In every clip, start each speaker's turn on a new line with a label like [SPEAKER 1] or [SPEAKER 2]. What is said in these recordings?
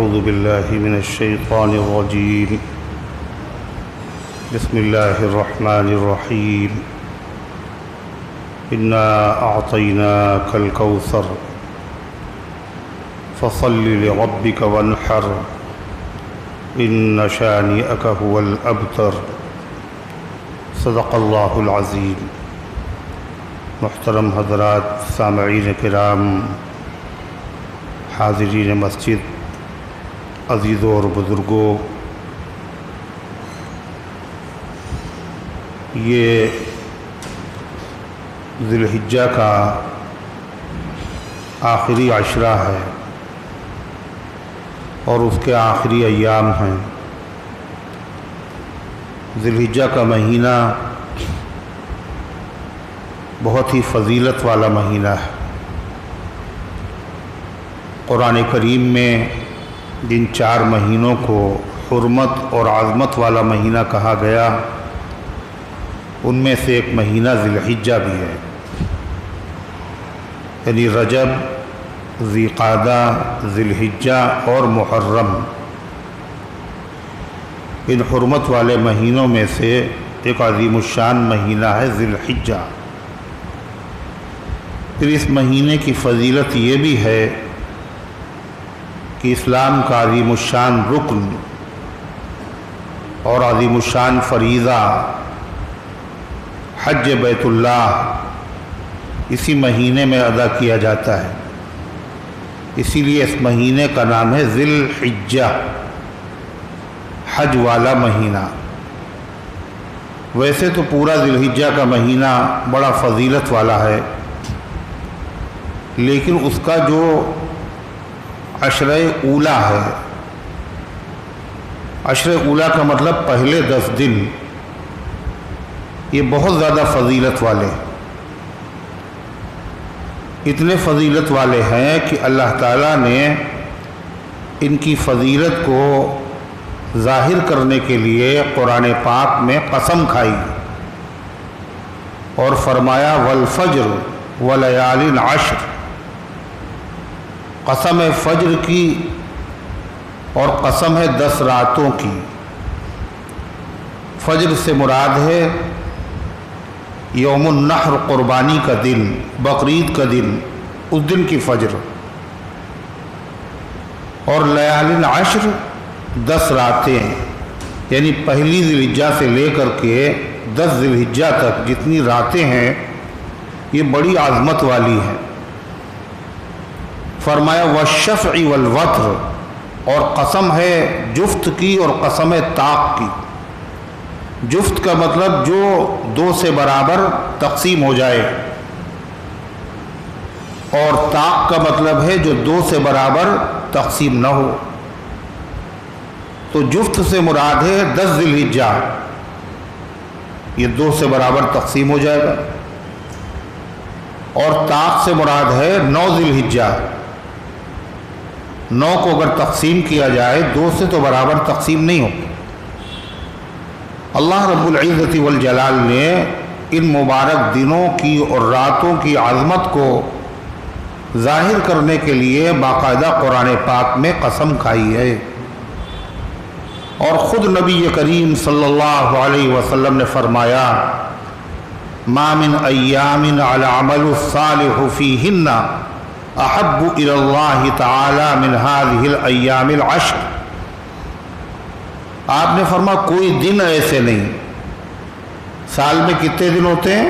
[SPEAKER 1] أعوذ بالله من الشيطان الرجيم بسم الله الرحمن الرحيم إنا أعطيناك الكوثر فصل لربك وانحر إن شانئك هو الأبتر صدق اللہ العظیم۔ محترم حضرات، سامعین کرام، حاضرین مسجد، عزیزوں اور بزرگوں، یہ ذی الحجہ کا آخری عشرہ ہے اور اس کے آخری ایام ہیں۔ ذی الحجہ کا مہینہ بہت ہی فضیلت والا مہینہ ہے۔ قرآن کریم میں جن 4 مہینوں کو حرمت اور عظمت والا مہینہ کہا گیا، ان میں سے ایک مہینہ ذی الحجہ بھی ہے، یعنی رجب، ذی قعدہ، ذی الحجہ اور محرم۔ ان حرمت والے مہینوں میں سے ایک عظیم الشان مہینہ ہے ذی الحجہ۔ پھر اس مہینے کی فضیلت یہ بھی ہے کہ اسلام کا عظیم الشان رکن اور عظیم الشان فریضہ حج بیت اللہ اسی مہینے میں ادا کیا جاتا ہے، اسی لیے اس مہینے کا نام ہے ذی الحجہ، حج والا مہینہ۔ ویسے تو پورا ذی الحجہ کا مہینہ بڑا فضیلت والا ہے، لیکن اس کا جو عشرہ اولا ہے، عشرہ اولا کا مطلب پہلے 10 دن، یہ بہت زیادہ فضیلت والے، اتنے فضیلت والے ہیں کہ اللہ تعالیٰ نے ان کی فضیلت کو ظاہر کرنے کے لیے قرآن پاک میں قسم کھائی اور فرمایا والفجر ولیال عشر، قسم ہے فجر کی اور قسم ہے 10 راتوں کی۔ فجر سے مراد ہے یوم النحر، قربانی کا دن، بقرعید کا دن، اس دن کی فجر، اور لیال عشر 10 راتیں، یعنی پہلی ذی الحجہ سے لے کر کے 10 ذی الحجہ تک جتنی راتیں ہیں یہ بڑی عظمت والی ہیں۔ فرمایا والشفع والوتر، اور قسم ہے جفت کی اور قسم ہے طاق کی۔ جفت کا مطلب جو 2 سے برابر تقسیم ہو جائے، اور طاق کا مطلب ہے جو 2 سے برابر تقسیم نہ ہو۔ تو جفت سے مراد ہے 10 ذی الحجہ، یہ 2 سے برابر تقسیم ہو جائے گا، اور طاق سے مراد ہے 9 ذی الحجہ۔ 9 کو اگر تقسیم کیا جائے 2 سے تو برابر تقسیم نہیں ہو۔ اللہ رب العزت والجلال نے ان مبارک دنوں کی اور راتوں کی عظمت کو ظاہر کرنے کے لیے باقاعدہ قرآن پاک میں قسم کھائی ہے، اور خود نبی کریم صلی اللہ علیہ وسلم نے فرمایا ما من ایام العمل الصالح فیہن احب الی اللہ تعالی من هذه الایام العشر۔ آپ نے فرمایا کوئی دن ایسے نہیں، سال میں کتنے دن ہوتے ہیں؟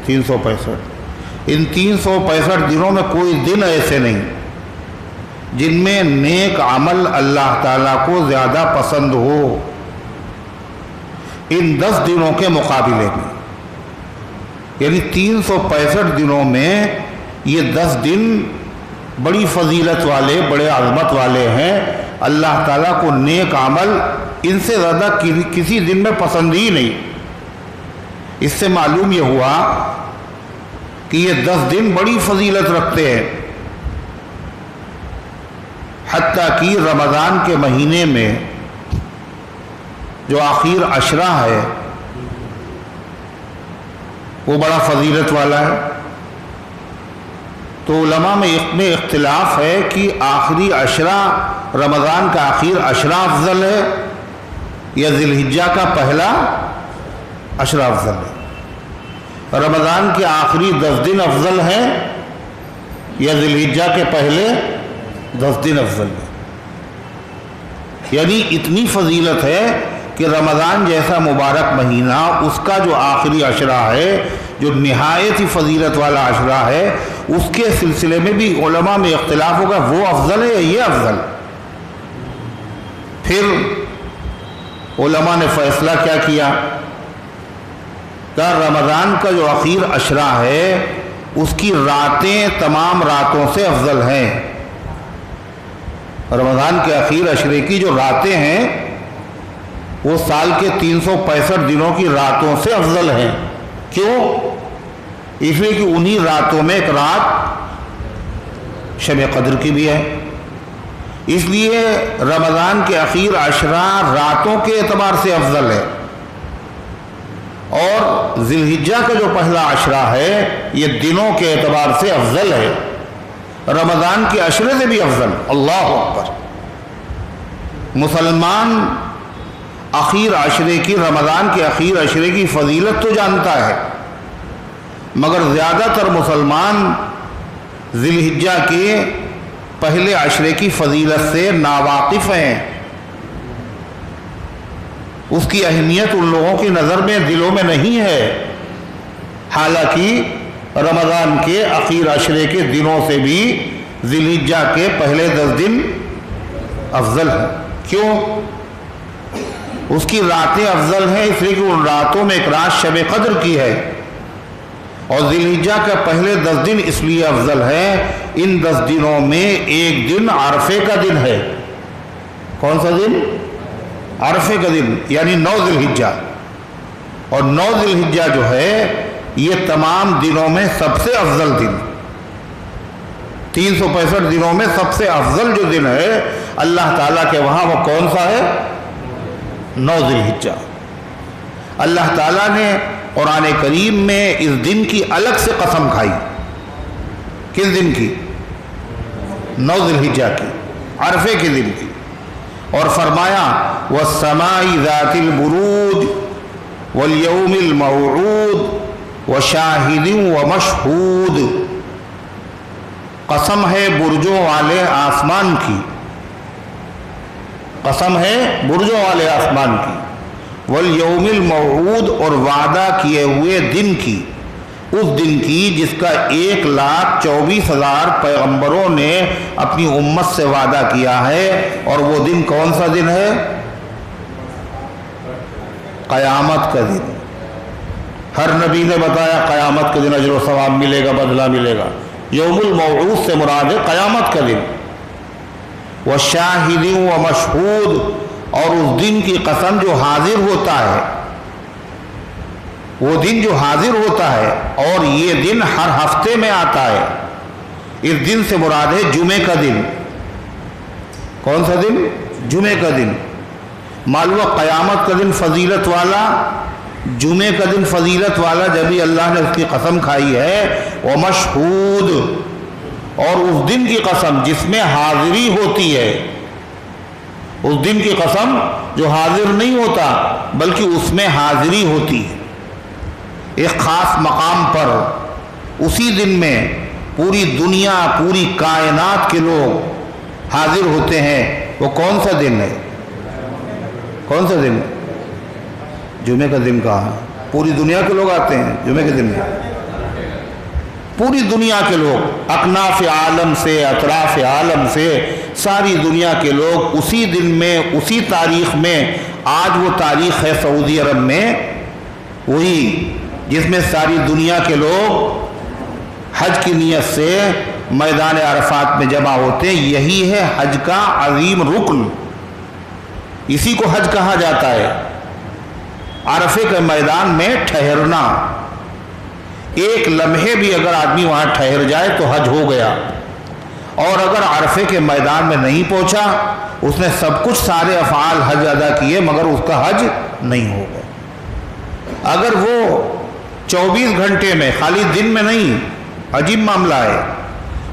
[SPEAKER 1] 365۔ ان 365 دنوں میں کوئی دن ایسے نہیں جن میں نیک عمل اللہ تعالیٰ کو زیادہ پسند ہو ان 10 دنوں کے مقابلے میں۔ یعنی 365 دنوں میں یہ 10 دن بڑی فضیلت والے، بڑے عظمت والے ہیں۔ اللہ تعالیٰ کو نیک عمل ان سے زیادہ کسی دن میں پسند ہی نہیں۔ اس سے معلوم یہ ہوا کہ یہ 10 دن بڑی فضیلت رکھتے ہیں، حتیٰ کہ رمضان کے مہینے میں جو آخر عشرہ ہے وہ بڑا فضیلت والا ہے۔ تو علماء میں اختلاف ہے کہ آخری عشرہ رمضان کا آخر عشرہ افضل ہے یا ذی الحجہ کا پہلا عشرہ افضل ہے؟ رمضان کے آخری 10 دن افضل ہے یا ذی الحجہ کے پہلے 10 دن افضل ہے؟ یعنی اتنی فضیلت ہے کہ رمضان جیسا مبارک مہینہ اس کا جو آخری عشرہ ہے، جو نہایت ہی فضیلت والا عشرہ ہے، اس کے سلسلے میں بھی علماء میں اختلاف ہوگا وہ افضل ہے یا یہ افضل۔ پھر علماء نے فیصلہ کیا کیا کہ رمضان کا جو آخر عشرہ ہے اس کی راتیں تمام راتوں سے افضل ہیں۔ رمضان کے آخر عشرے کی جو راتیں ہیں وہ سال کے 365 دنوں کی راتوں سے افضل ہیں۔ کیوں؟ اس لیے کہ انہی راتوں میں ایک رات شب قدر کی بھی ہے، اس لیے رمضان کے آخر عشرہ راتوں کے اعتبار سے افضل ہے، اور ذی الحجہ کا جو پہلا عشرہ ہے یہ دنوں کے اعتبار سے افضل ہے، رمضان کے عشرے سے بھی افضل۔ اللہ اکبر! مسلمان اخیر عشرے کی، رمضان کے اخیر عشرے کی فضیلت تو جانتا ہے، مگر زیادہ تر مسلمان ذی الحجہ کے پہلے عشرے کی فضیلت سے ناواقف ہیں۔ اس کی اہمیت ان لوگوں کی نظر میں دلوں میں نہیں ہے، حالانکہ رمضان کے اخیر عشرے کے دنوں سے بھی ذی الحجہ کے پہلے 10 دن افضل ہیں۔ کیوں؟ اس کی راتیں افضل ہیں، اس لیے کہ ان راتوں میں ایک رات شب قدر کی ہے، اور ذی الحجہ کا پہلے 10 دن اس لیے افضل ہے، ان 10 دنوں میں ایک دن عرفے کا دن ہے۔ کون سا دن؟ عرفے کا دن، یعنی 9 ذی الحجہ، اور 9 ذی الحجہ جو ہے یہ تمام دنوں میں سب سے افضل دن، 365 دنوں میں سب سے افضل جو دن ہے اللہ تعالیٰ کے وہاں وہ کون سا ہے؟ 9 ذی الحجہ۔ اللہ تعالیٰ نے قرآن کریم میں اس دن کی الگ سے قسم کھائی۔ کس دن کی؟ 9 ذی الحجہ کی، عرفے کے دن کی، اور فرمایا وَالسَّمَاءِ ذَاتِ الْبُرُوجِ وَالْيَوْمِ الْمَوْعُودِ وَشَاهِدٍ وَمَشْهُودٍ۔ قسم ہے برجوں والے آسمان کی، قسم ہے برجوں والے آسمان کی، والیوم الموعود، اور وعدہ کیے ہوئے دن کی، اس دن کی جس کا 1,24,000 پیغمبروں نے اپنی امت سے وعدہ کیا ہے، اور وہ دن کون سا دن ہے؟ قیامت کا دن۔ ہر نبی نے بتایا قیامت کے دن اجر و ثواب ملے گا، بدلہ ملے گا۔ یوم الموعود سے مراد ہے قیامت کا دن۔ وَشَاهِدٍ وَمَشْهُودٍ، اور اس دن کی قسم جو حاضر ہوتا ہے، وہ دن جو حاضر ہوتا ہے، اور یہ دن ہر ہفتے میں آتا ہے۔ اس دن سے مراد ہے جمعے کا دن۔ کون سا دن؟ جمعے کا دن۔ معلوم قیامت کا دن فضیلت والا، جمعے کا دن فضیلت والا، جبھی اللہ نے اس کی قسم کھائی ہے وَمَشْهُودٍ، اور اس دن کی قسم جس میں حاضری ہوتی ہے، اس دن کی قسم جو حاضر نہیں ہوتا بلکہ اس میں حاضری ہوتی ہے۔ ایک خاص مقام پر اسی دن میں پوری دنیا، پوری کائنات کے لوگ حاضر ہوتے ہیں۔ وہ کون سا دن ہے؟ کون سا دن؟ جمعے کا دن کہا۔ پوری دنیا کے لوگ آتے ہیں جمعے کے دن میں، پوری دنیا کے لوگ، اکناف عالم سے، اطراف عالم سے، ساری دنیا کے لوگ اسی دن میں، اسی تاریخ میں۔ آج وہ تاریخ ہے سعودی عرب میں وہی جس میں ساری دنیا کے لوگ حج کی نیت سے میدان عرفات میں جمع ہوتے ہیں۔ یہی ہے حج کا عظیم رکن، اسی کو حج کہا جاتا ہے، عرفے کے میدان میں ٹھہرنا۔ ایک لمحے بھی اگر آدمی وہاں ٹھہر جائے تو حج ہو گیا، اور اگر عرفے کے میدان میں نہیں پہنچا اس نے سب کچھ، سارے افعال حج ادا کیے مگر اس کا حج نہیں ہوگا۔ اگر وہ 24 گھنٹے میں، خالی دن میں نہیں، عجیب معاملہ ہے،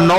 [SPEAKER 1] 9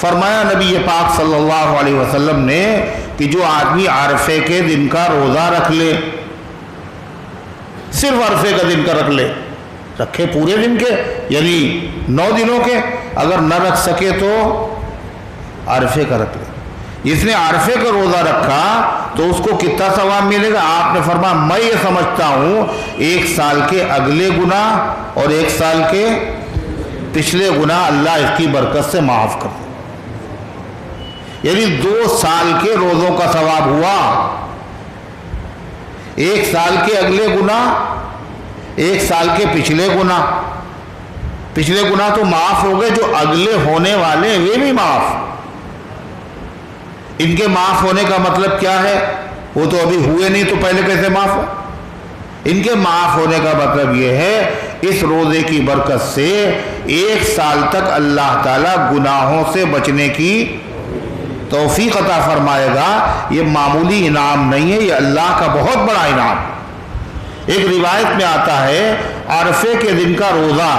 [SPEAKER 1] فرمایا نبی پاک صلی اللہ علیہ وسلم نے کہ جو آدمی عرفے کے دن کا روزہ رکھ لے، صرف عرفے کا دن کا رکھ لے، رکھے پورے دن کے یعنی 9 دنوں کے، اگر نہ رکھ سکے تو عرفے کا رکھ لے۔ جس نے عرفے کا روزہ رکھا تو اس کو کتنا ثواب ملے گا؟ آپ نے فرمایا میں یہ سمجھتا ہوں 1 سال کے اگلے گناہ اور 1 سال کے پچھلے گناہ اللہ اس کی برکت سے معاف کر دے، یعنی 2 سال کے روزوں کا ثواب ہوا، 1 سال کے اگلے گناہ، 1 سال کے پچھلے گناہ تو معاف ہو گئے، جو اگلے ہونے والے وہ بھی معاف۔ ان کے معاف ہونے کا مطلب کیا ہے؟ وہ تو ابھی ہوئے نہیں تو پہلے کیسے معاف ہو؟ ان کے معاف ہونے کا مطلب یہ ہے اس روزے کی برکت سے 1 سال تک اللہ تعالیٰ گناہوں سے بچنے کی توفیق عطا فرمائے گا۔ یہ معمولی انعام نہیں ہے، یہ اللہ کا بہت بڑا انعام۔ ایک روایت میں آتا ہے عرفے کے دن کا روزہ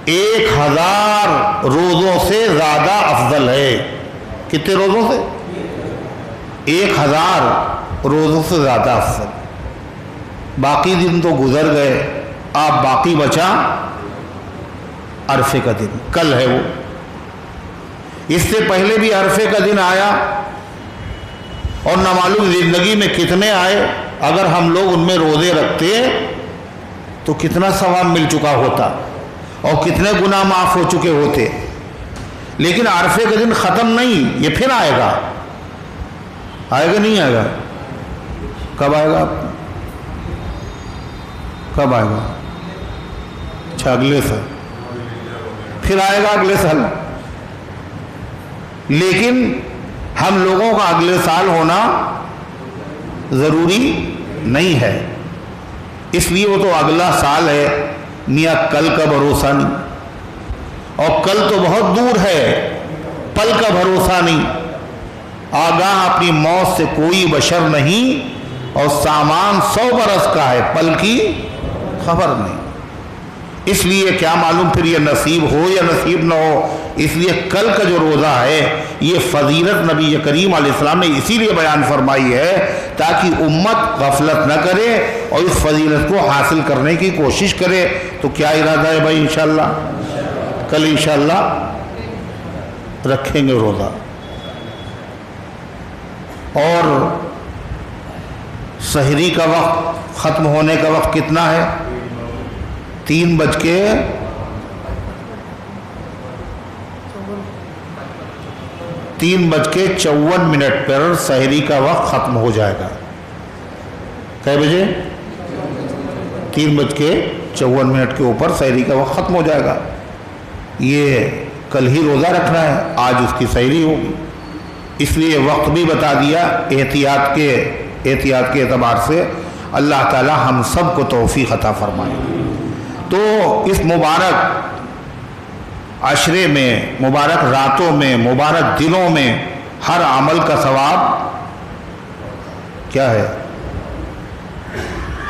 [SPEAKER 1] 1000 روزوں سے زیادہ افضل ہے۔ کتنے روزوں سے؟ 1000 روزوں سے زیادہ افضل۔ باقی دن تو گزر گئے، آپ باقی بچا عرفے کا دن، کل ہے وہ۔ اس سے پہلے بھی عرفے کا دن آیا اور نہ معلوم زندگی میں کتنے آئے، اگر ہم لوگ ان میں روزے رکھتے تو کتنا ثواب مل چکا ہوتا اور کتنے گناہ معاف ہو چکے ہوتے۔ لیکن عرفے کا دن ختم نہیں، یہ پھر آئے گا نہیں آئے گا؟ کب آئے گا؟ کب آئے گا؟ اچھا اگلے سال پھر آئے گا، اگلے سال۔ لیکن ہم لوگوں کا اگلے سال ہونا ضروری نہیں ہے، اس لیے وہ تو اگلا سال ہے، میاں کل کا بھروسہ نہیں، اور کل تو بہت دور ہے، پل کا بھروسہ نہیں۔ آگاہ اپنی موت سے کوئی بشر نہیں، اور سامان 100 برس کا ہے، پل کی خبر نہیں۔ اس لیے کیا معلوم پھر یہ نصیب ہو یا نصیب نہ ہو۔ اس لیے کل کا جو روزہ ہے یہ فضیلت نبی کریم علیہ السلام نے اسی لیے بیان فرمائی ہے تاکہ امت غفلت نہ کرے اور اس فضیلت کو حاصل کرنے کی کوشش کرے۔ تو کیا ارادہ ہے بھائی؟ انشاءاللہ کل انشاءاللہ رکھیں گے روزہ۔ اور سحری کا وقت ختم ہونے کا وقت کتنا ہے؟ 3:54 پر سحری کا وقت ختم ہو جائے گا۔ کئے بجے؟ 3:54 کے اوپر سحری کا وقت ختم ہو جائے گا۔ یہ کل ہی روزہ رکھنا ہے، آج اس کی سحری ہوگی، اس لیے وقت بھی بتا دیا احتیاط کے اعتبار سے۔ اللہ تعالی ہم سب کو توفیق عطا فرمائے۔ تو اس مبارک عشرے میں، مبارک راتوں میں، مبارک دنوں میں ہر عمل کا ثواب کیا ہے؟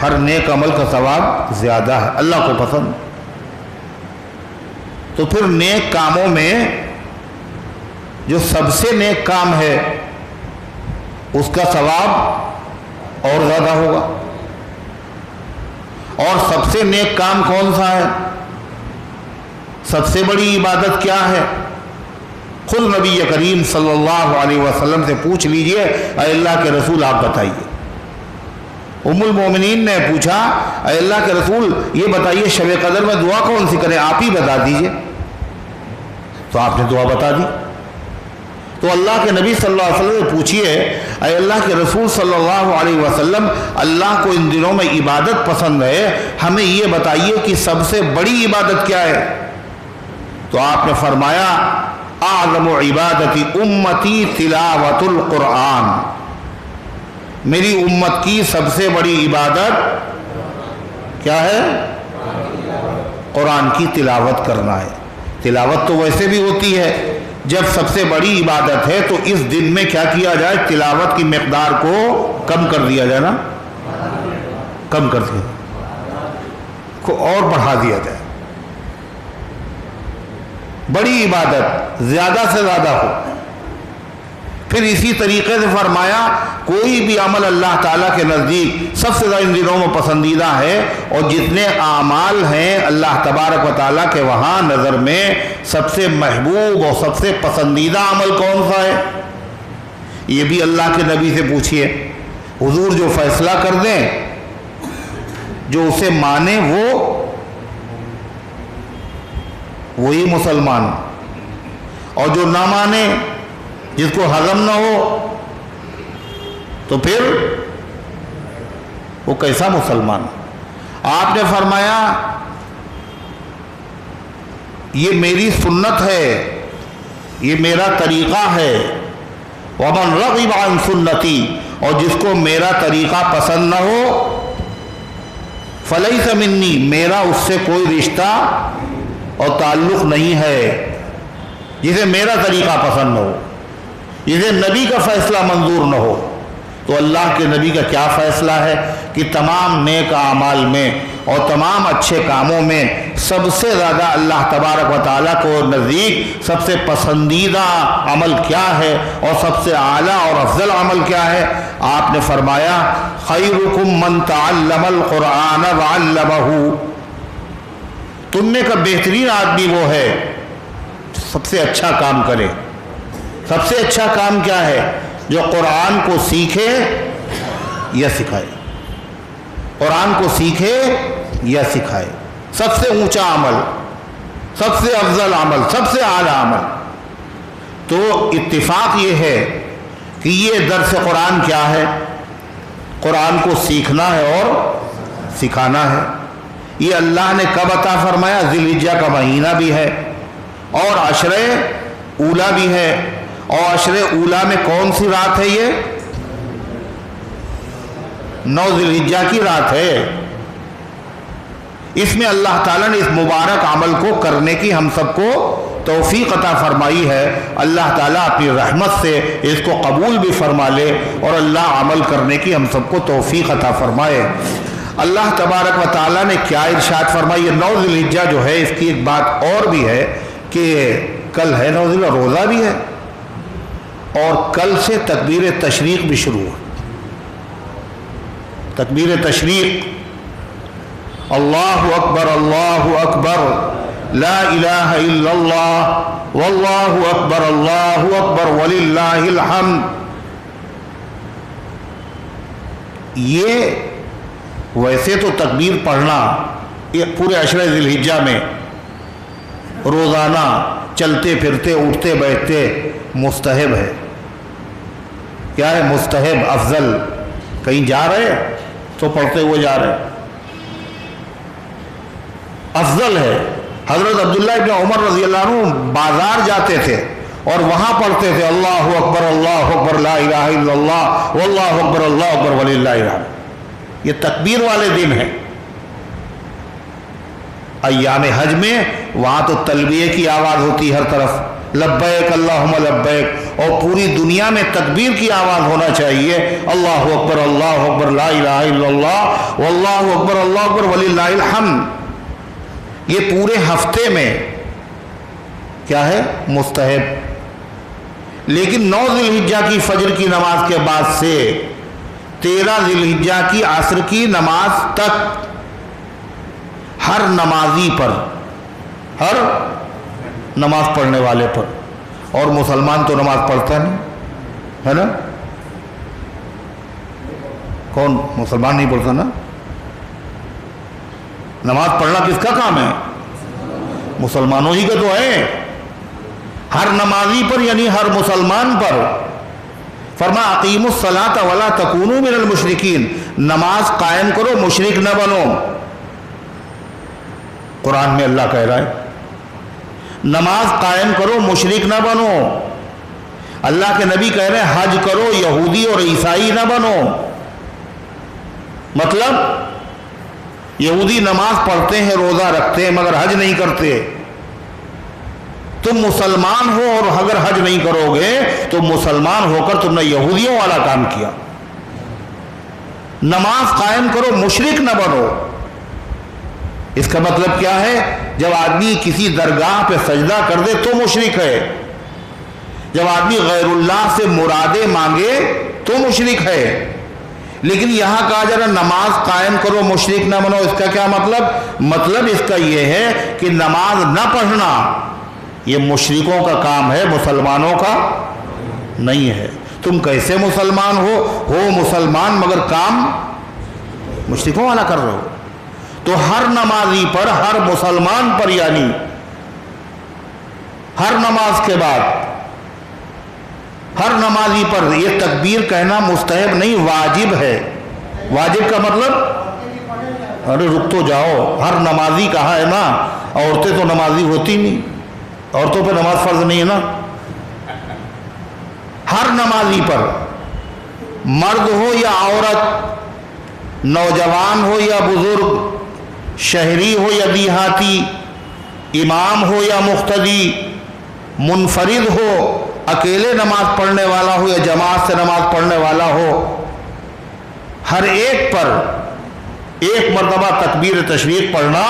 [SPEAKER 1] ہر نیک عمل کا ثواب زیادہ ہے، اللہ کو پسند۔ تو پھر نیک کاموں میں جو سب سے نیک کام ہے اس کا ثواب اور زیادہ ہوگا۔ اور سب سے نیک کام کون سا ہے؟ سب سے بڑی عبادت کیا ہے؟ خود نبی کریم صلی اللہ علیہ وسلم سے پوچھ لیجئے، اے اللہ کے رسول آپ بتائیے۔ ام المومنین نے پوچھا، اے اللہ کے رسول یہ بتائیے شب قدر میں دعا کون سی کریں، آپ ہی بتا دیجئے۔ تو آپ نے دعا بتا دی۔ تو اللہ کے نبی صلی اللہ علیہ وسلم سے پوچھئے، اے اللہ کے رسول صلی اللہ علیہ وسلم اللہ کو ان دنوں میں عبادت پسند ہے، ہمیں یہ بتائیے کہ سب سے بڑی عبادت کیا ہے؟ تو آپ نے فرمایا اعظم عبادتی امتی تلاوت القرآن، میری امت کی سب سے بڑی عبادت کیا ہے؟ قرآن کی تلاوت کرنا ہے۔ تلاوت تو ویسے بھی ہوتی ہے، جب سب سے بڑی عبادت ہے تو اس دن میں کیا کیا جائے؟ تلاوت کی مقدار کو کم کر دیا جائے نا، کم کر دیا کو اور بڑھا دیا جائے۔ بڑی عبادت زیادہ سے زیادہ ہو۔ پھر اسی طریقے سے فرمایا کوئی بھی عمل اللہ تعالیٰ کے نزدیک سب سے زیادہ ان دنوں میں پسندیدہ ہے، اور جتنے اعمال ہیں اللہ تبارک و تعالیٰ کے وہاں نظر میں سب سے محبوب اور سب سے پسندیدہ عمل کون سا ہے؟ یہ بھی اللہ کے نبی سے پوچھئے۔ حضور جو فیصلہ کر دیں، جو اسے مانے وہی مسلمان، اور جو نہ مانے، جس کو ہضم نہ ہو، تو پھر وہ کیسا مسلمان؟ آپ نے فرمایا یہ میری سنت ہے، یہ میرا طریقہ ہے، وَمَنْ رَغِبَ عَنْ سُنَّتِي، اور جس کو میرا طریقہ پسند نہ ہو فَلَيْسَ مِنِّي، میرا اس سے کوئی رشتہ اور تعلق نہیں ہے۔ جسے میرا طریقہ پسند نہ ہو، جسے نبی کا فیصلہ منظور نہ ہو، تو اللہ کے نبی کا کیا فیصلہ ہے کہ تمام نیک اعمال میں اور تمام اچھے کاموں میں سب سے زیادہ اللہ تبارک و تعالیٰ کو نزدیک سب سے پسندیدہ عمل کیا ہے اور سب سے اعلیٰ اور افضل عمل کیا ہے؟ آپ نے فرمایا خیرکم من تعلم القرآن وعلمہ، تم میں کا بہترین آدمی وہ ہے سب سے اچھا کام کرے۔ سب سے اچھا کام کیا ہے؟ جو قرآن کو سیکھے یا سکھائے، قرآن کو سیکھے یا سکھائے۔ سب سے اونچا عمل، سب سے افضل عمل، سب سے اعلیٰ عمل۔ تو اتفاق یہ ہے کہ یہ درس قرآن کیا ہے؟ قرآن کو سیکھنا ہے اور سکھانا ہے۔ یہ اللہ نے کب عطا فرمایا؟ ذی الحجہ کا مہینہ بھی ہے اور عشرِ اولیٰ بھی ہے، اور عشرِ اولیٰ میں کون سی رات ہے؟ یہ 9 ذی الحجہ کی رات ہے۔ اس میں اللہ تعالیٰ نے اس مبارک عمل کو کرنے کی ہم سب کو توفیق عطا فرمائی ہے۔ اللہ تعالیٰ اپنی رحمت سے اس کو قبول بھی فرما لے اور اللہ عمل کرنے کی ہم سب کو توفیق عطا فرمائے۔ اللہ تبارک و تعالیٰ نے کیا ارشاد فرمائی؟ یہ 9 ذی الحجہ جو ہے، اس کی ایک بات اور بھی ہے کہ کل ہے 9 ذی الحجہ، روزہ بھی ہے، اور کل سے تکبیر تشریق بھی شروع ہو۔ تکبیر تشریق، اللہ اکبر اللہ اکبر لا الہ الا اللہ واللہ اکبر اللہ اکبر وللہ الحمد۔ یہ ویسے تو تکبیر پڑھنا یہ پورے عشرہ ذی الحجہ میں روزانہ چلتے پھرتے اٹھتے بیٹھتے مستحب ہے۔ کیا ہے؟ مستحب، افضل۔ کہیں جا رہے تو پڑھتے ہوئے جا رہے، افضل ہے۔ حضرت عبداللہ ابن عمر رضی اللہ عنہ بازار جاتے تھے اور وہاں پڑھتے تھے اللہ اکبر لا الہ الا اللہ واللہ اکبر وللہ الحمد۔ یہ تکبیر والے دن ہیں۔ ایام حج میں وہاں تو تلبیہ کی آواز ہوتی ہر طرف، لبیک اللہم لبیک، اور پوری دنیا میں تکبیر کی آواز ہونا چاہیے، اللہ اکبر لا الہ الا اللہ واللہ اکبر وللہ الحمد۔ یہ پورے ہفتے میں کیا ہے؟ مستحب۔ لیکن 9 ذی الحجہ کی فجر کی نماز کے بعد سے 13 ذی الحجہ کی عصر کی نماز تک ہر نمازی پر، ہر نماز پڑھنے والے پر، اور مسلمان تو نماز پڑھتا نہیں ہے نا؟ کون مسلمان نہیں پڑھتا نا؟ نماز پڑھنا کس کا کام ہے؟ مسلمانوں ہی کا تو ہے۔ ہر نمازی پر یعنی ہر مسلمان پر فرمایا اقیموا الصلاۃ ولا تکونوا من المشرکین، نماز قائم کرو مشرک نہ بنو۔ قرآن میں اللہ کہہ رہا ہے نماز قائم کرو مشرک نہ بنو۔ اللہ کے نبی کہہ رہے ہیں حج کرو یہودی اور عیسائی نہ بنو۔ مطلب یہودی نماز پڑھتے ہیں، روزہ رکھتے ہیں، مگر حج نہیں کرتے۔ تم مسلمان ہو اور اگر حج نہیں کرو گے تو مسلمان ہو کر تم نے یہودیوں والا کام کیا۔ نماز قائم کرو مشرک نہ بنو۔ اس کا مطلب کیا ہے؟ جب آدمی کسی درگاہ پہ سجدہ کر دے تو مشرک ہے، جب آدمی غیر اللہ سے مرادیں مانگے تو مشرک ہے۔ لیکن یہاں کہا جا رہا نماز قائم کرو مشرک نہ بنو، اس کا کیا مطلب؟ مطلب اس کا یہ ہے کہ نماز نہ پڑھنا یہ مشرکوں کا کام ہے، مسلمانوں کا نہیں ہے۔ تم کیسے مسلمان ہو مسلمان مگر کام مشرکوں والا کر رہے ہو؟ تو ہر نمازی پر، ہر مسلمان پر، یعنی ہر نماز کے بعد ہر نمازی پر یہ تکبیر کہنا مستحب نہیں، واجب ہے۔ واجب کا مطلب، ارے رک تو جاؤ، ہر نمازی کہا ہے نا، عورتیں تو نمازی ہوتی نہیں، عورتوں پہ نماز فرض نہیں ہے نا۔ ہر نمازی پر، مرد ہو یا عورت، نوجوان ہو یا بزرگ، شہری ہو یا دیہاتی، امام ہو یا مقتدی، منفرد ہو، اکیلے نماز پڑھنے والا ہو یا جماعت سے نماز پڑھنے والا ہو، ہر ایک پر ایک مرتبہ تکبیر تشریق پڑھنا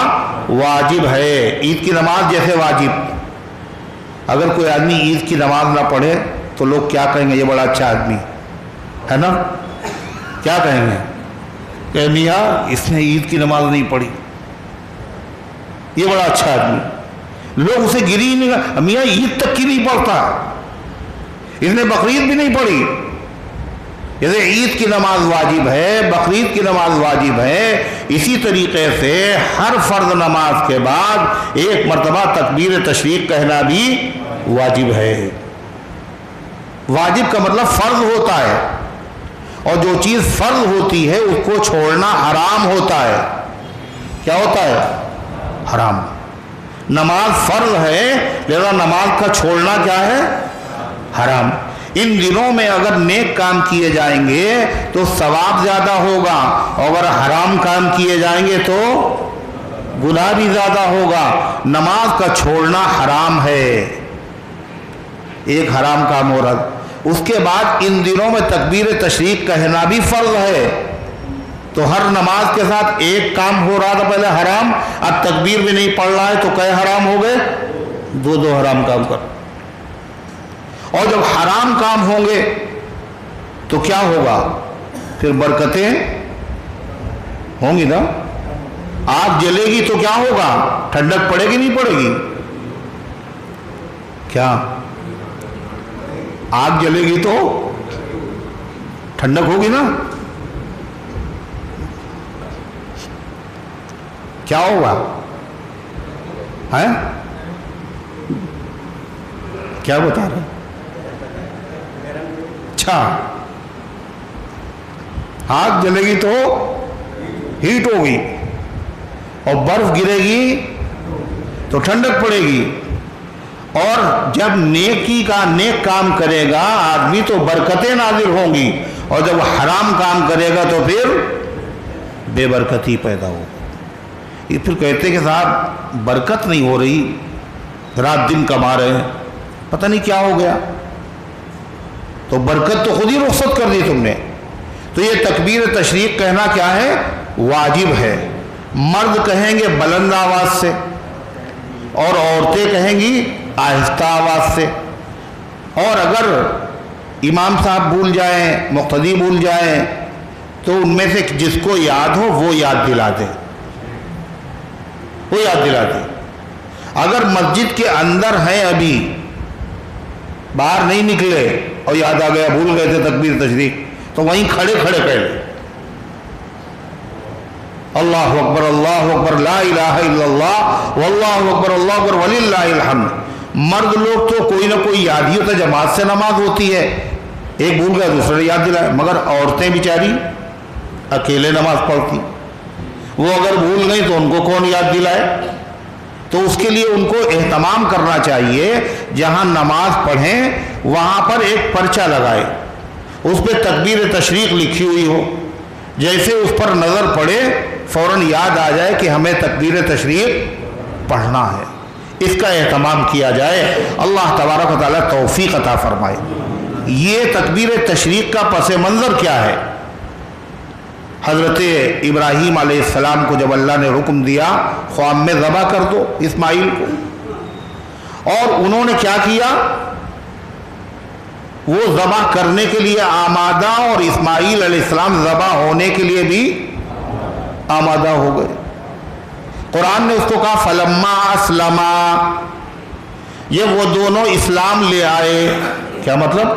[SPEAKER 1] واجب ہے، عید کی نماز جیسے واجب۔ اگر کوئی آدمی عید کی نماز نہ پڑھے تو لوگ کیا کہیں گے؟ یہ بڑا اچھا آدمی ہے نا، کیا کہیں گے کہ میاں اس نے عید کی نماز نہیں پڑھی، یہ بڑا اچھا آدمی۔ لوگ اسے گری ہی نہیں، میاں عید تک کی نہیں پڑھتا، اس نے بقرعید بھی نہیں پڑھی۔ جیسے عید کی نماز واجب ہے، بقرعید کی نماز واجب ہے، اسی طریقے سے ہر فرض نماز کے بعد ایک مرتبہ تکبیر تشریق کہنا بھی واجب ہے۔ واجب کا مطلب فرض ہوتا ہے، اور جو چیز فرض ہوتی ہے اس کو چھوڑنا حرام ہوتا ہے۔ کیا ہوتا ہے؟ حرام۔ نماز فرض ہے، لہذا نماز کا چھوڑنا کیا ہے؟ حرام۔ ان دنوں میں اگر نیک کام کیے جائیں گے تو ثواب زیادہ ہوگا، اور اگر حرام کام کیے جائیں گے تو گناہ بھی زیادہ ہوگا۔ نماز کا چھوڑنا حرام ہے، ایک حرام کام ہو رہا۔ اس کے بعد ان دنوں میں تکبیر تشریق کہنا بھی فرض ہے، تو ہر نماز کے ساتھ ایک کام ہو رہا تھا پہلے حرام، اب تکبیر بھی نہیں پڑھ رہا ہے تو کئے حرام ہو گئے؟ دو حرام کام کر۔ اور جب حرام کام ہوں گے تو کیا ہوگا؟ پھر برکتیں ہوں گی نا۔ آگ جلے گی تو کیا ہوگا؟ ٹھنڈک پڑے گی نہیں پڑے گی؟ کیا آگ جلے گی تو ٹھنڈک ہوگی نا؟ کیا ہوگا؟ ہے کیا بتا رہے؟ اچھا، آگ جلے گی تو ہیٹ ہوگی، اور برف گرے گی تو ٹھنڈک پڑے گی، اور جب نیک کام کرے گا آدمی تو برکتیں نازل ہوں گی، اور جب حرام کام کرے گا تو پھر بے برکتی پیدا ہوگی۔ یہ پھر کہتے کہ صاحب برکت نہیں ہو رہی، رات دن کما رہے ہیں، پتہ نہیں کیا ہو گیا۔ تو برکت تو خود ہی رخصت کر دی تم نے۔ تو یہ تکبیر تشریق کہنا کیا ہے؟ واجب ہے۔ مرد کہیں گے بلند آواز سے، اور عورتیں کہیں گی آہستہ آواز سے، اور اگر امام صاحب بھول جائیں، مقتدی بھول جائیں، تو ان میں سے جس کو یاد ہو وہ یاد دلا دے، وہ یاد دلا دے۔ اگر مسجد کے اندر ہیں، ابھی باہر نہیں نکلے اور یاد آ گیا بھول گئے تھے تکبیر تشریق، تو وہیں کھڑے کھڑے کہہ لیں اللہ اکبر اللہ اکبر لا الہ الا اللہ واللہ اکبر اللہ اکبر وللہ الحمد۔ مرد لوگ تو کوئی نہ کوئی یاد ہی ہوتا ہے، جماعت سے نماز ہوتی ہے، ایک بھول گیا دوسرے نے یاد دلایا، مگر عورتیں بیچاری اکیلے نماز پڑھتی، وہ اگر بھول گئی تو ان کو کون یاد دلائے؟ تو اس کے لیے ان کو اہتمام کرنا چاہیے، جہاں نماز پڑھیں وہاں پر ایک پرچہ لگائے، اس پہ تکبیر تشریق لکھی ہوئی ہو، جیسے اس پر نظر پڑے فوراً یاد آ جائے کہ ہمیں تکبیر تشریق پڑھنا ہے۔ اس کا اہتمام کیا جائے، اللہ تبارک و تعالیٰ توفیق عطا فرمائے۔ یہ تکبیر تشریق کا پس منظر کیا ہے؟ حضرت ابراہیم علیہ السلام کو جب اللہ نے حکم دیا خواب میں ذبح کر دو اسماعیل کو، اور انہوں نے کیا کیا، وہ ذبح کرنے کے لیے آمادہ، اور اسماعیل علیہ السلام ذبح ہونے کے لیے بھی آمادہ ہو گئے۔ قرآن نے اس کو کہا فلما اسلما، یہ وہ دونوں اسلام لے آئے۔ کیا مطلب؟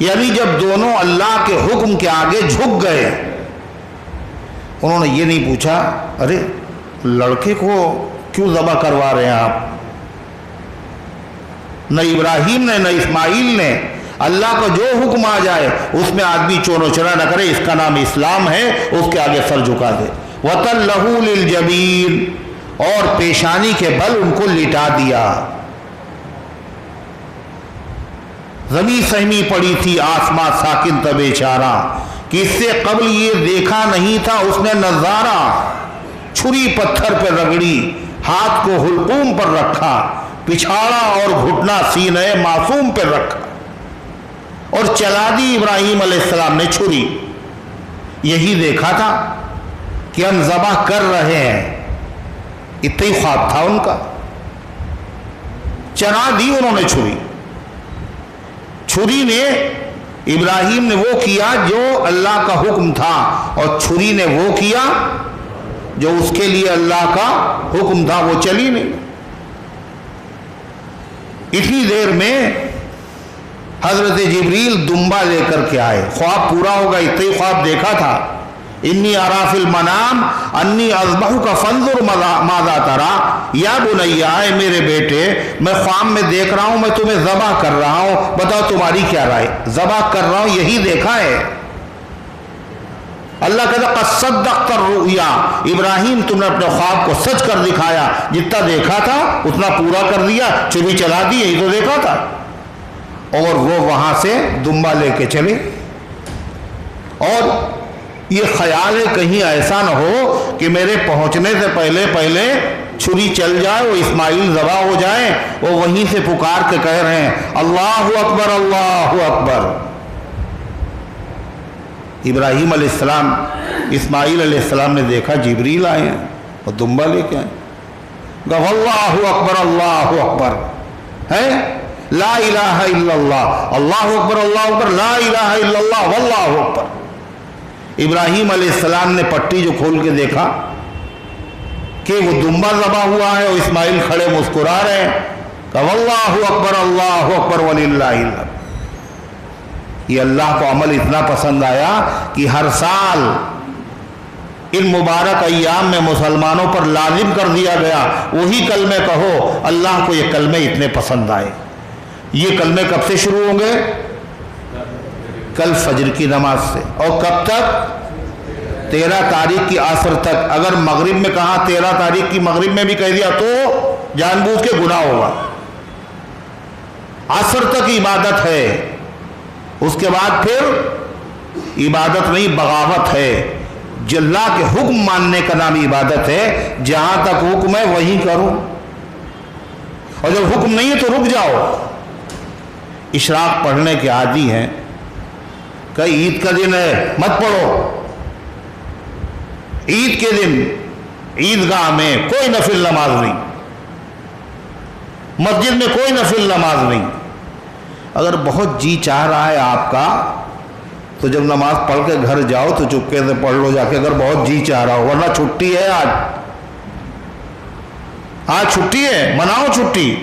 [SPEAKER 1] یعنی جب دونوں اللہ کے حکم کے آگے جھک گئے، انہوں نے یہ نہیں پوچھا ارے لڑکے کو کیوں ذبح کروا رہے ہیں آپ، نہ ابراہیم نے نہ اسماعیل نے، اللہ کا جو حکم آ جائے اس میں آدمی چونو چرا نہ کرے، اس کا نام اسلام ہے، اس کے آگے سر جھکا دے۔ وَتَلَّهُ لِلْجَبِينِ، اور پیشانی کے بل ان کو لٹا دیا۔ زمین سہمی پڑی تھی آسماں ساکن تب بیچارہ، کہ اس سے قبل یہ دیکھا نہیں تھا اس نے نظارہ۔ چھری پتھر پہ رگڑی، ہاتھ کو حلقوم پر رکھا، پچھاڑا اور گھٹنا سینے معصوم پہ رکھا، اور چلا دی ابراہیم علیہ السلام نے چھری۔ یہی دیکھا تھا کہ ہم ذبح کر رہے ہیں، اتنا ہی خواب تھا ان کا۔ چلا دی انہوں نے چھری، چھری نے ابراہیم نے وہ کیا جو اللہ کا حکم تھا، اور چھری نے وہ کیا جو اس کے لیے اللہ کا حکم تھا، وہ چلی نہیں۔ اتنی دیر میں حضرت جبریل دمبا لے کر کے آئے، خواب پورا ہوگا، اتنا ہی خواب دیکھا تھا۔ انی ارا فی المنام انی اذبحک فانظر ماذا تری، یا بنیا، اے میرے بیٹے میں خواب میں دیکھ رہا ہوں، میں تمہیں ذبح کر رہا ہوں، بتاؤ تمہاری کیا رائے؟ ذبح کر رہا ہوں، یہی دیکھا ہے۔ اللہ کہتا قد صدقت الرؤیا، ابراہیم تم نے اپنے خواب کو سچ کر دکھایا، جتنا دیکھا تھا اتنا پورا کر دیا، چھری چلا دی، یہی تو دیکھا تھا۔ اور وہ وہاں سے دمبا لے کے چلے، اور یہ خیال ہے کہیں ایسا نہ ہو کہ میرے پہنچنے سے پہلے چھری چل جائے، وہ اسماعیل ذبح ہو جائے، وہ وہیں سے پکار کے کہہ رہے ہیں اللہ اکبر اللہ اکبر۔ ابراہیم علیہ السلام اسماعیل علیہ السلام نے دیکھا جبریل آئے ہیں اور دمبا لے کے آئے، کہا اللہ اکبر ہے لا الہ الا اللہ، اللہ اکبر لا الہ الا اللہ واللہ اکبر۔ ابراہیم علیہ السلام نے پٹی جو کھول کے دیکھا کہ وہ دمبا ذبح ہوا ہے اور اسماعیل کھڑے مسکرا رہے ہیں، کہا واللہ اکبر وللہ الحمد۔ یہ اللہ کو عمل اتنا پسند آیا کہ ہر سال ان مبارک ایام میں مسلمانوں پر لازم کر دیا گیا وہی کلمے کہو، اللہ کو یہ کلمے اتنے پسند آئے۔ یہ کلمے کب سے شروع ہوں گے؟ کل فجر کی نماز سے، اور کب تک؟ 13 تاریخ کی عصر تک۔ اگر مغرب میں کہا 13 تاریخ کی مغرب میں بھی کہہ دیا تو جان بوجھ کے گناہ ہوگا۔ عصر تک عبادت ہے، اس کے بعد پھر عبادت نہیں بغاوت ہے۔ اللہ کے حکم ماننے کا نام عبادت ہے، جہاں تک حکم ہے وہیں کرو، اور جب حکم نہیں ہے تو رک جاؤ۔ اشراق پڑھنے کے عادی ہیں کہ عید کا دن ہے مت پڑھو، عید کے دن عیدگاہ میں کوئی نفل نماز نہیں، مسجد میں کوئی نفل نماز نہیں۔ اگر بہت جی چاہ رہا ہے آپ کا تو جب نماز پڑھ کے گھر جاؤ تو چپکے سے پڑھ لو جا کے، اگر بہت جی چاہ رہا ہو، ورنہ چھٹی ہے آج چھٹی ہے، مناؤ چھٹی۔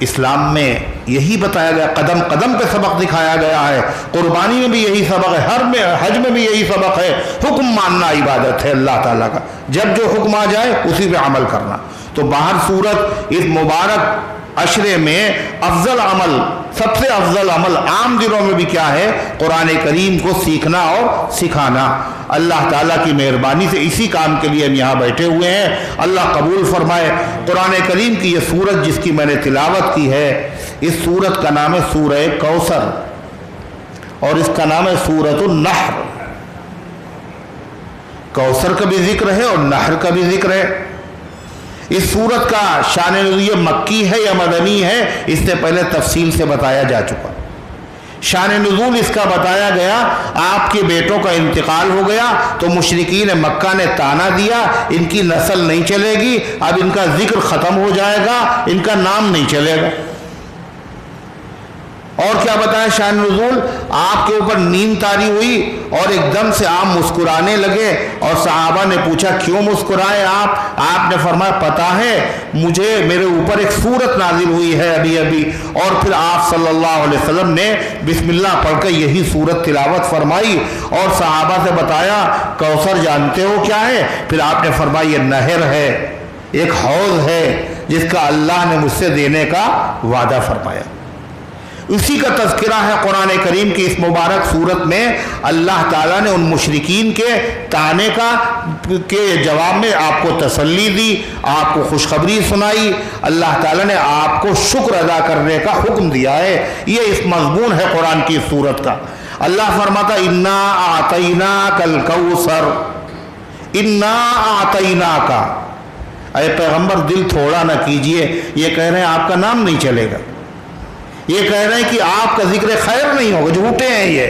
[SPEAKER 1] اسلام میں یہی بتایا گیا، قدم قدم پہ سبق دکھایا گیا ہے۔ قربانی میں بھی یہی سبق ہے، حج میں بھی یہی سبق ہے۔ حکم ماننا عبادت ہے اللہ تعالیٰ کا، جب جو حکم آ جائے اسی پہ عمل کرنا۔ تو باہر صورت اس مبارک عشرے میں افضل عمل، سب سے افضل عمل عام دنوں میں بھی کیا ہے؟ قرآن کریم کو سیکھنا اور سکھانا۔ اللہ تعالیٰ کی مہربانی سے اسی کام کے لیے ہم یہاں بیٹھے ہوئے ہیں، اللہ قبول فرمائے۔ قرآن کریم کی یہ سورت جس کی میں نے تلاوت کی ہے، اس سورت کا نام ہے سورہ کوثر، اور اس کا نام ہے سورۃ النحر۔ کوثر کا بھی ذکر ہے اور نحر کا بھی ذکر ہے۔ اس سورت کا شان نزول مکی ہے یا مدنی ہے، اس سے پہلے تفصیل سے بتایا جا چکا۔ شان نزول اس کا بتایا گیا، آپ کے بیٹوں کا انتقال ہو گیا تو مشرکین مکہ نے تانا دیا ان کی نسل نہیں چلے گی، اب ان کا ذکر ختم ہو جائے گا، ان کا نام نہیں چلے گا۔ اور کیا بتایا شان نزول؟ آپ کے اوپر نیند طاری ہوئی اور ایک دم سے آپ مسکرانے لگے، اور صحابہ نے پوچھا کیوں مسکرائے آپ نے فرمایا پتہ ہے مجھے میرے اوپر ایک سورت نازل ہوئی ہے ابھی ابھی، اور پھر آپ صلی اللہ علیہ وسلم نے بسم اللہ پڑھ کر یہی سورت تلاوت فرمائی، اور صحابہ سے بتایا کوثر جانتے ہو کیا ہے؟ پھر آپ نے فرمایا یہ نہر ہے، ایک حوض ہے جس کا اللہ نے مجھ سے دینے کا وعدہ فرمایا۔ اسی کا تذکرہ ہے قرآن کریم کی اس مبارک صورت میں۔ اللہ تعالیٰ نے ان مشرکین کے طعنے کے جواب میں آپ کو تسلی دی، آپ کو خوشخبری سنائی، اللہ تعالیٰ نے آپ کو شکر ادا کرنے کا حکم دیا ہے۔ یہ اس مضمون ہے قرآن کی صورت کا۔ اللہ فرماتا انا اعطیناک الکوثر، انا اعطیناک۔ اے پیغمبر دل تھوڑا نہ کیجئے، یہ کہہ رہے ہیں آپ کا نام نہیں چلے گا، یہ کہہ رہے ہیں کہ آپ کا ذکر خیر نہیں ہوگا، جھوٹے ہیں یہ۔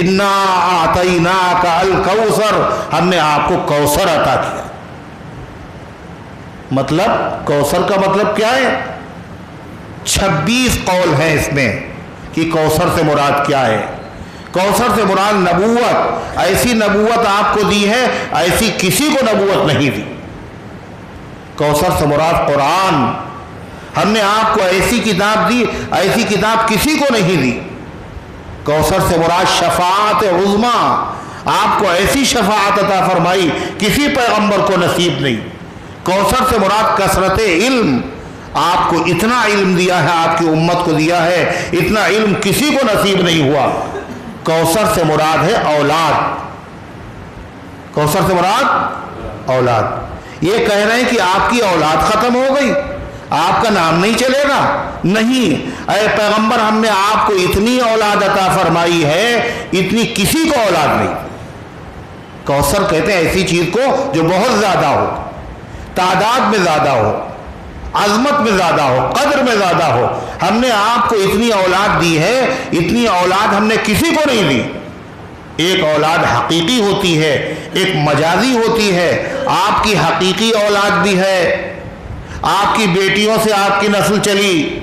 [SPEAKER 1] انا اعطیناک الکوثر، ہم نے آپ کو کوثر عطا کیا۔ مطلب کوثر کا مطلب کیا ہے؟ 26 قول ہیں اس میں کہ کوثر سے مراد کیا ہے۔ کوثر سے مراد نبوت، ایسی نبوت آپ کو دی ہے ایسی کسی کو نبوت نہیں دی۔ کوثر سے مراد قرآن، ہم نے آپ کو ایسی کتاب دی ایسی کتاب کسی کو نہیں دی۔ کوثر سے مراد شفاعت عظمیٰ، آپ کو ایسی شفاعت عطا فرمائی کسی پیغمبر کو نصیب نہیں۔ کوثر سے مراد کثرت علم، آپ کو اتنا علم دیا ہے، آپ کی امت کو دیا ہے، اتنا علم کسی کو نصیب نہیں ہوا۔ کوثر سے مراد ہے اولاد، کوثر سے مراد اولاد۔ یہ کہہ رہے ہیں کہ آپ کی اولاد ختم ہو گئی، آپ کا نام نہیں چلے گا؟ نہیں، اے پیغمبر ہم نے آپ کو اتنی اولاد عطا فرمائی ہے اتنی کسی کو اولاد نہیں۔ کوثر کہتے ہیں ایسی چیز کو جو بہت زیادہ ہو، تعداد میں زیادہ ہو، عظمت میں زیادہ ہو، قدر میں زیادہ ہو۔ ہم نے آپ کو اتنی اولاد دی ہے، اتنی اولاد ہم نے کسی کو نہیں دی۔ ایک اولاد حقیقی ہوتی ہے، ایک مجازی ہوتی ہے۔ آپ کی حقیقی اولاد بھی ہے، آپ کی بیٹیوں سے آپ کی نسل چلی،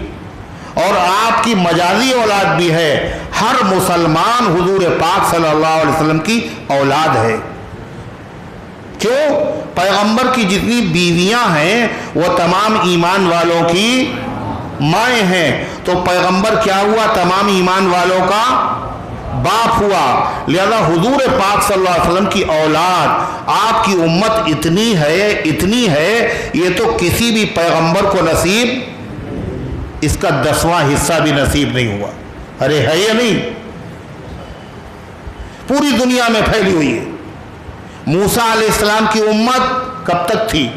[SPEAKER 1] اور آپ کی مجازی اولاد بھی ہے۔ ہر مسلمان حضور پاک صلی اللہ علیہ وسلم کی اولاد ہے۔ کیوں؟ پیغمبر کی جتنی بیویاں ہیں وہ تمام ایمان والوں کی مائیں ہیں، تو پیغمبر کیا ہوا؟ تمام ایمان والوں کا باپ ہوا۔ لہذا حضور پاک صلی اللہ علیہ وسلم کی اولاد، آپ کی امت اتنی ہے، یہ تو کسی بھی پیغمبر کو نصیب، اس کا 10واں حصہ بھی نصیب نہیں ہوا۔ ارے ہے یا نہیں؟ پوری دنیا میں پھیلی ہوئی ہے۔ موسیٰ علیہ السلام کی امت کب تک تھی؟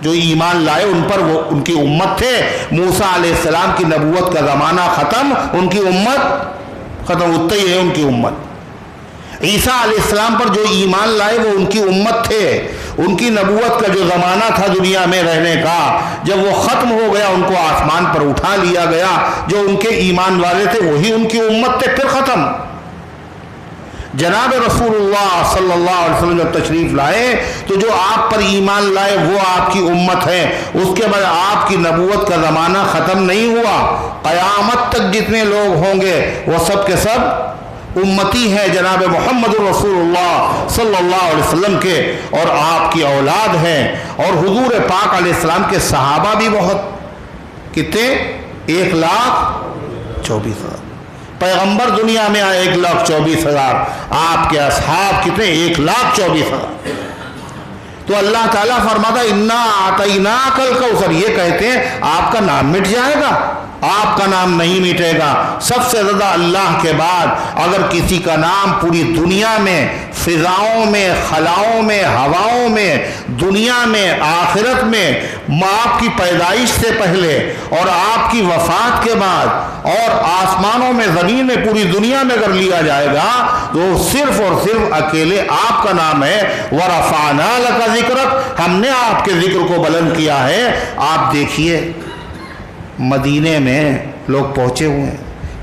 [SPEAKER 1] جو ایمان لائے ان پر وہ ان کی امت تھے۔ موسیٰ علیہ السلام کی نبوت کا زمانہ ختم، ان کی امت ختم، اتنا ہی ہے ان کی امت۔ عیسیٰ علیہ السلام پر جو ایمان لائے وہ ان کی امت تھے، ان کی نبوت کا جو زمانہ تھا دنیا میں رہنے کا، جب وہ ختم ہو گیا ان کو آسمان پر اٹھا لیا گیا۔ جو ان کے ایمان والے تھے وہی ان کی امت تھے، پھر ختم۔ جناب رسول اللہ صلی اللہ علیہ وسلم جب تشریف لائے تو جو آپ پر ایمان لائے وہ آپ کی امت ہے۔ اس کے بعد آپ کی نبوت کا زمانہ ختم نہیں ہوا، قیامت تک جتنے لوگ ہوں گے وہ سب کے سب امتی ہیں جناب محمد رسول اللہ صلی اللہ علیہ وسلم کے، اور آپ کی اولاد ہیں۔ اور حضور پاک علیہ السلام کے صحابہ بھی بہت، کتنے؟ 1,24,000۔ پیغمبر دنیا میں آئے 1,24,000، آپ کے اصحاب کتنے؟ 1,24,000۔ تو اللہ تعالیٰ فرماتا انا اعطیناک الکوثر، یہ کہتے ہیں آپ کا نام مٹ جائے گا؟ آپ کا نام نہیں مٹے گا۔ سب سے زیادہ اللہ کے بعد اگر کسی کا نام پوری دنیا میں، فضاؤں میں، خلاؤں میں، ہواؤں میں، دنیا میں، آخرت میں، آپ کی پیدائش سے پہلے اور آپ کی وفات کے بعد، اور آسمانوں میں، زمین میں، پوری دنیا میں اگر لیا جائے گا تو صرف اور صرف اکیلے آپ کا نام ہے۔ وَرَفَعْنَا لَكَ ذِكْرَكَ، ہم نے آپ کے ذکر کو بلند کیا ہے۔ آپ دیکھیے مدینے میں لوگ پہنچے ہوئے ہیں،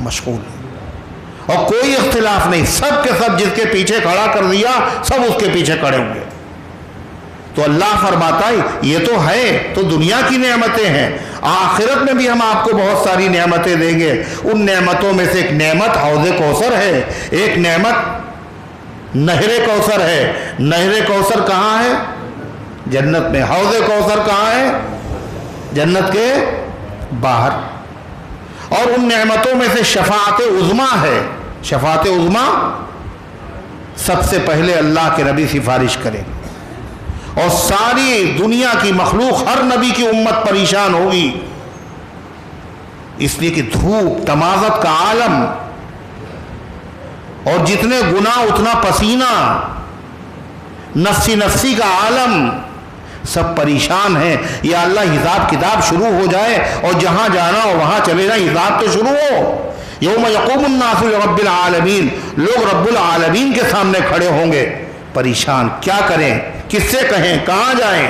[SPEAKER 1] مشغول ہے، اور کوئی اختلاف نہیں، سب کے سب جس کے پیچھے کھڑا کر دیا سب اس کے پیچھے کھڑے ہوئے۔ تو اللہ فرماتا ہے یہ تو ہے تو دنیا کی نعمتیں ہیں، آخرت میں بھی ہم آپ کو بہت ساری نعمتیں دیں گے۔ ان نعمتوں میں سے ایک نعمت حوض کوثر ہے، ایک نعمت نہر کوثر ہے۔ نہر کوثر کہاں ہے؟ جنت میں۔ حوض کوثر کہاں ہے؟ جنت کے باہر۔ اور ان نعمتوں میں سے شفاعت عظمیٰ ہے۔ شفاعت عظمیٰ سب سے پہلے اللہ کے نبی سفارش کریں، اور ساری دنیا کی مخلوق، ہر نبی کی امت پریشان ہوگی، اس لیے کہ دھوپ، تمازت کا عالم، اور جتنے گناہ اتنا پسینہ، نفسی نفسی کا عالم، سب پریشان ہیں۔ یا اللہ حساب کتاب شروع ہو جائے اور جہاں جانا ہو وہاں چلے جائیں، حساب تو شروع ہو۔ یوم یقوم الناس لرب العالمین، لوگ رب العالمین کے سامنے کھڑے ہوں گے، پریشان، کیا کریں، کس سے کہیں، کہاں جائیں؟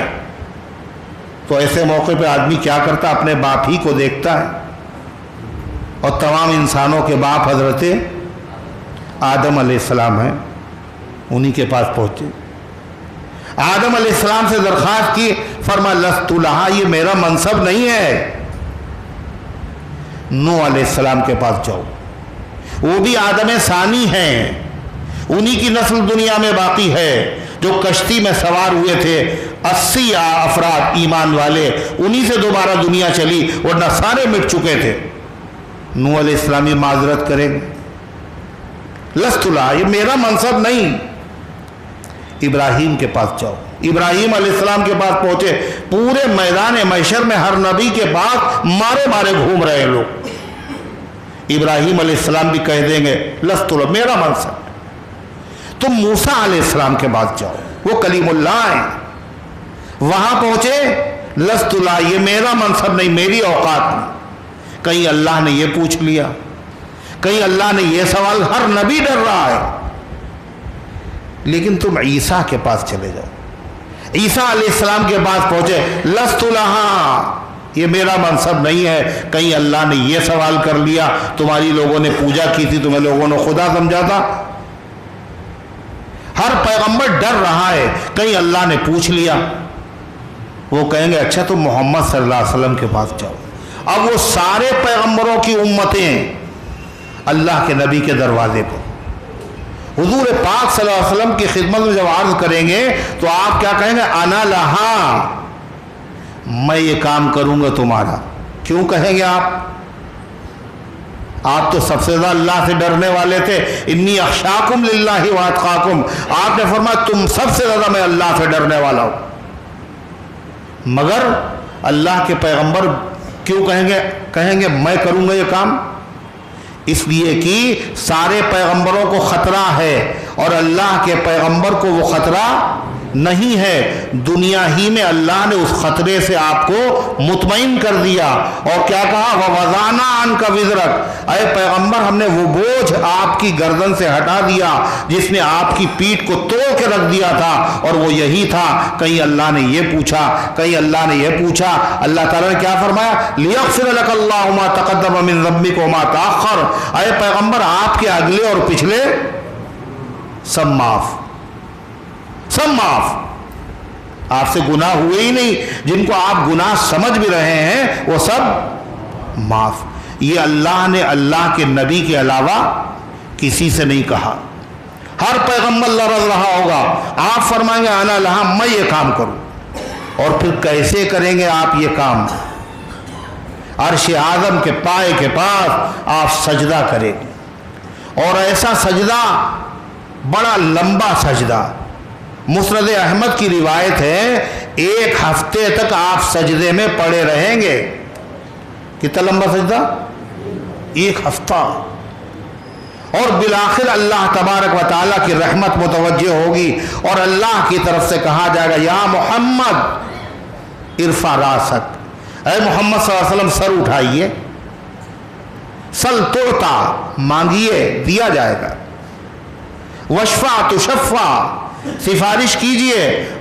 [SPEAKER 1] تو ایسے موقع پہ آدمی کیا کرتا؟ اپنے باپ ہی کو دیکھتا ہے، اور تمام انسانوں کے باپ حضرت آدم علیہ السلام ہیں، انہی کے پاس پہنچے، آدم علیہ السلام سے درخواست کی، فرمایا لست لہا، یہ میرا منصب نہیں ہے۔ نوح علیہ السلام کے پاس جاؤ، وہ بھی آدم ثانی ہیں، انہی کی نسل دنیا میں باقی ہے، جو کشتی میں سوار ہوئے تھے 80 افراد ایمان والے، انہی سے دوبارہ دنیا چلی، ورنہ سارے مٹ چکے تھے۔ نوح علیہ السلام یہ معذرت کریں گے، لست لہا، یہ میرا منصب نہیں۔ ابراہیم کے پاس جاؤ، ابراہیم علیہ السلام کے پاس پہنچے، پورے میدان محشر میں ہر نبی کے پاس مارے مارے گھوم رہے ہیں لوگ۔ ابراہیم علیہ السلام بھی کہہ دیں گے لست لہا، میرا منصب۔ تم موسیٰ علیہ السلام کے پاس جاؤ، وہ کلیم اللہ ہیں، وہاں پہنچے، لست لہا، یہ میرا منصب نہیں، میری اوقات نہیں۔ کہیں اللہ نے یہ پوچھ لیا، کہیں اللہ نے یہ سوال، ہر نبی ڈر رہا ہے۔ لیکن تم عیسیٰ کے پاس چلے جاؤ، عیسیٰ علیہ السلام کے پاس پہنچے، لست لہا، یہ میرا منصب نہیں ہے، کہیں اللہ نے یہ سوال کر لیا، تمہاری لوگوں نے پوجا کی تھی، تمہیں لوگوں نے خدا سمجھا تھا۔ ہر پیغمبر ڈر رہا ہے، کہیں اللہ نے پوچھ لیا۔ وہ کہیں گے اچھا تم محمد صلی اللہ علیہ وسلم کے پاس جاؤ۔ اب وہ سارے پیغمبروں کی امتیں اللہ کے نبی کے دروازے پر، حضور پاک صلی اللہ علیہ وسلم کی خدمت میں جب عرض کریں گے تو آپ کیا کہیں گے؟ انا لہا، میں یہ کام کروں گا تمہارا۔ کیوں کہیں گے آپ تو سب سے زیادہ اللہ سے ڈرنے والے تھے، انی اخشاکم للہ واتقاکم، آپ نے فرمایا تم سب سے زیادہ میں اللہ سے ڈرنے والا ہوں۔ مگر اللہ کے پیغمبر کیوں کہیں گے میں کروں گا یہ کام؟ اس لیے کہ سارے پیغمبروں کو خطرہ ہے، اور اللہ کے پیغمبر کو وہ خطرہ نہیں ہے۔ دنیا ہی میں اللہ نے اس خطرے سے آپ کو مطمئن کر دیا، اور کیا کہا؟ وَوَضَعْنَا عَنْكَ وِزْرَكَ، اے پیغمبر ہم نے وہ بوجھ آپ کی گردن سے ہٹا دیا جس نے آپ کی پیٹھ کو توڑ کے رکھ دیا تھا، اور وہ یہی تھا۔ کہیں اللہ نے یہ پوچھا، کہیں اللہ نے یہ پوچھا، اللہ تعالیٰ نے کیا فرمایا؟ لِيَغْفِرَ لَكَ اللَّهُ مَا تَقَدَّمَ مِن ذَنبِكَ وَمَا تَأَخَّرَ، اے پیغمبر آپ کے اگلے اور پچھلے سب معاف، سب معاف، آپ سے گناہ ہوئے ہی نہیں، جن کو آپ گناہ سمجھ بھی رہے ہیں وہ سب معاف۔ یہ اللہ نے اللہ کے نبی کے علاوہ کسی سے نہیں کہا۔ ہر پیغمبر لرز رہا ہوگا، آپ فرمائیں گے انا لہا، میں یہ کام کروں۔ اور پھر کیسے کریں گے آپ یہ کام؟ عرش اعظم کے پائے کے پاس آپ سجدہ کریں گے، اور ایسا سجدہ، بڑا لمبا سجدہ۔ مسند احمد کی روایت ہے 1 ہفتے تک آپ سجدے میں پڑے رہیں گے۔ کتنا لمبا سجدہ؟ 1 ہفتہ۔ اور بالآخر اللہ تبارک و تعالیٰ کی رحمت متوجہ ہوگی، اور اللہ کی طرف سے کہا جائے گا یا محمد ارفع راسک، اے محمد صلی اللہ علیہ وسلم سر اٹھائیے، سل توتا، مانگیے دیا جائے گا، وشفع تشفع، سفارش کیجئے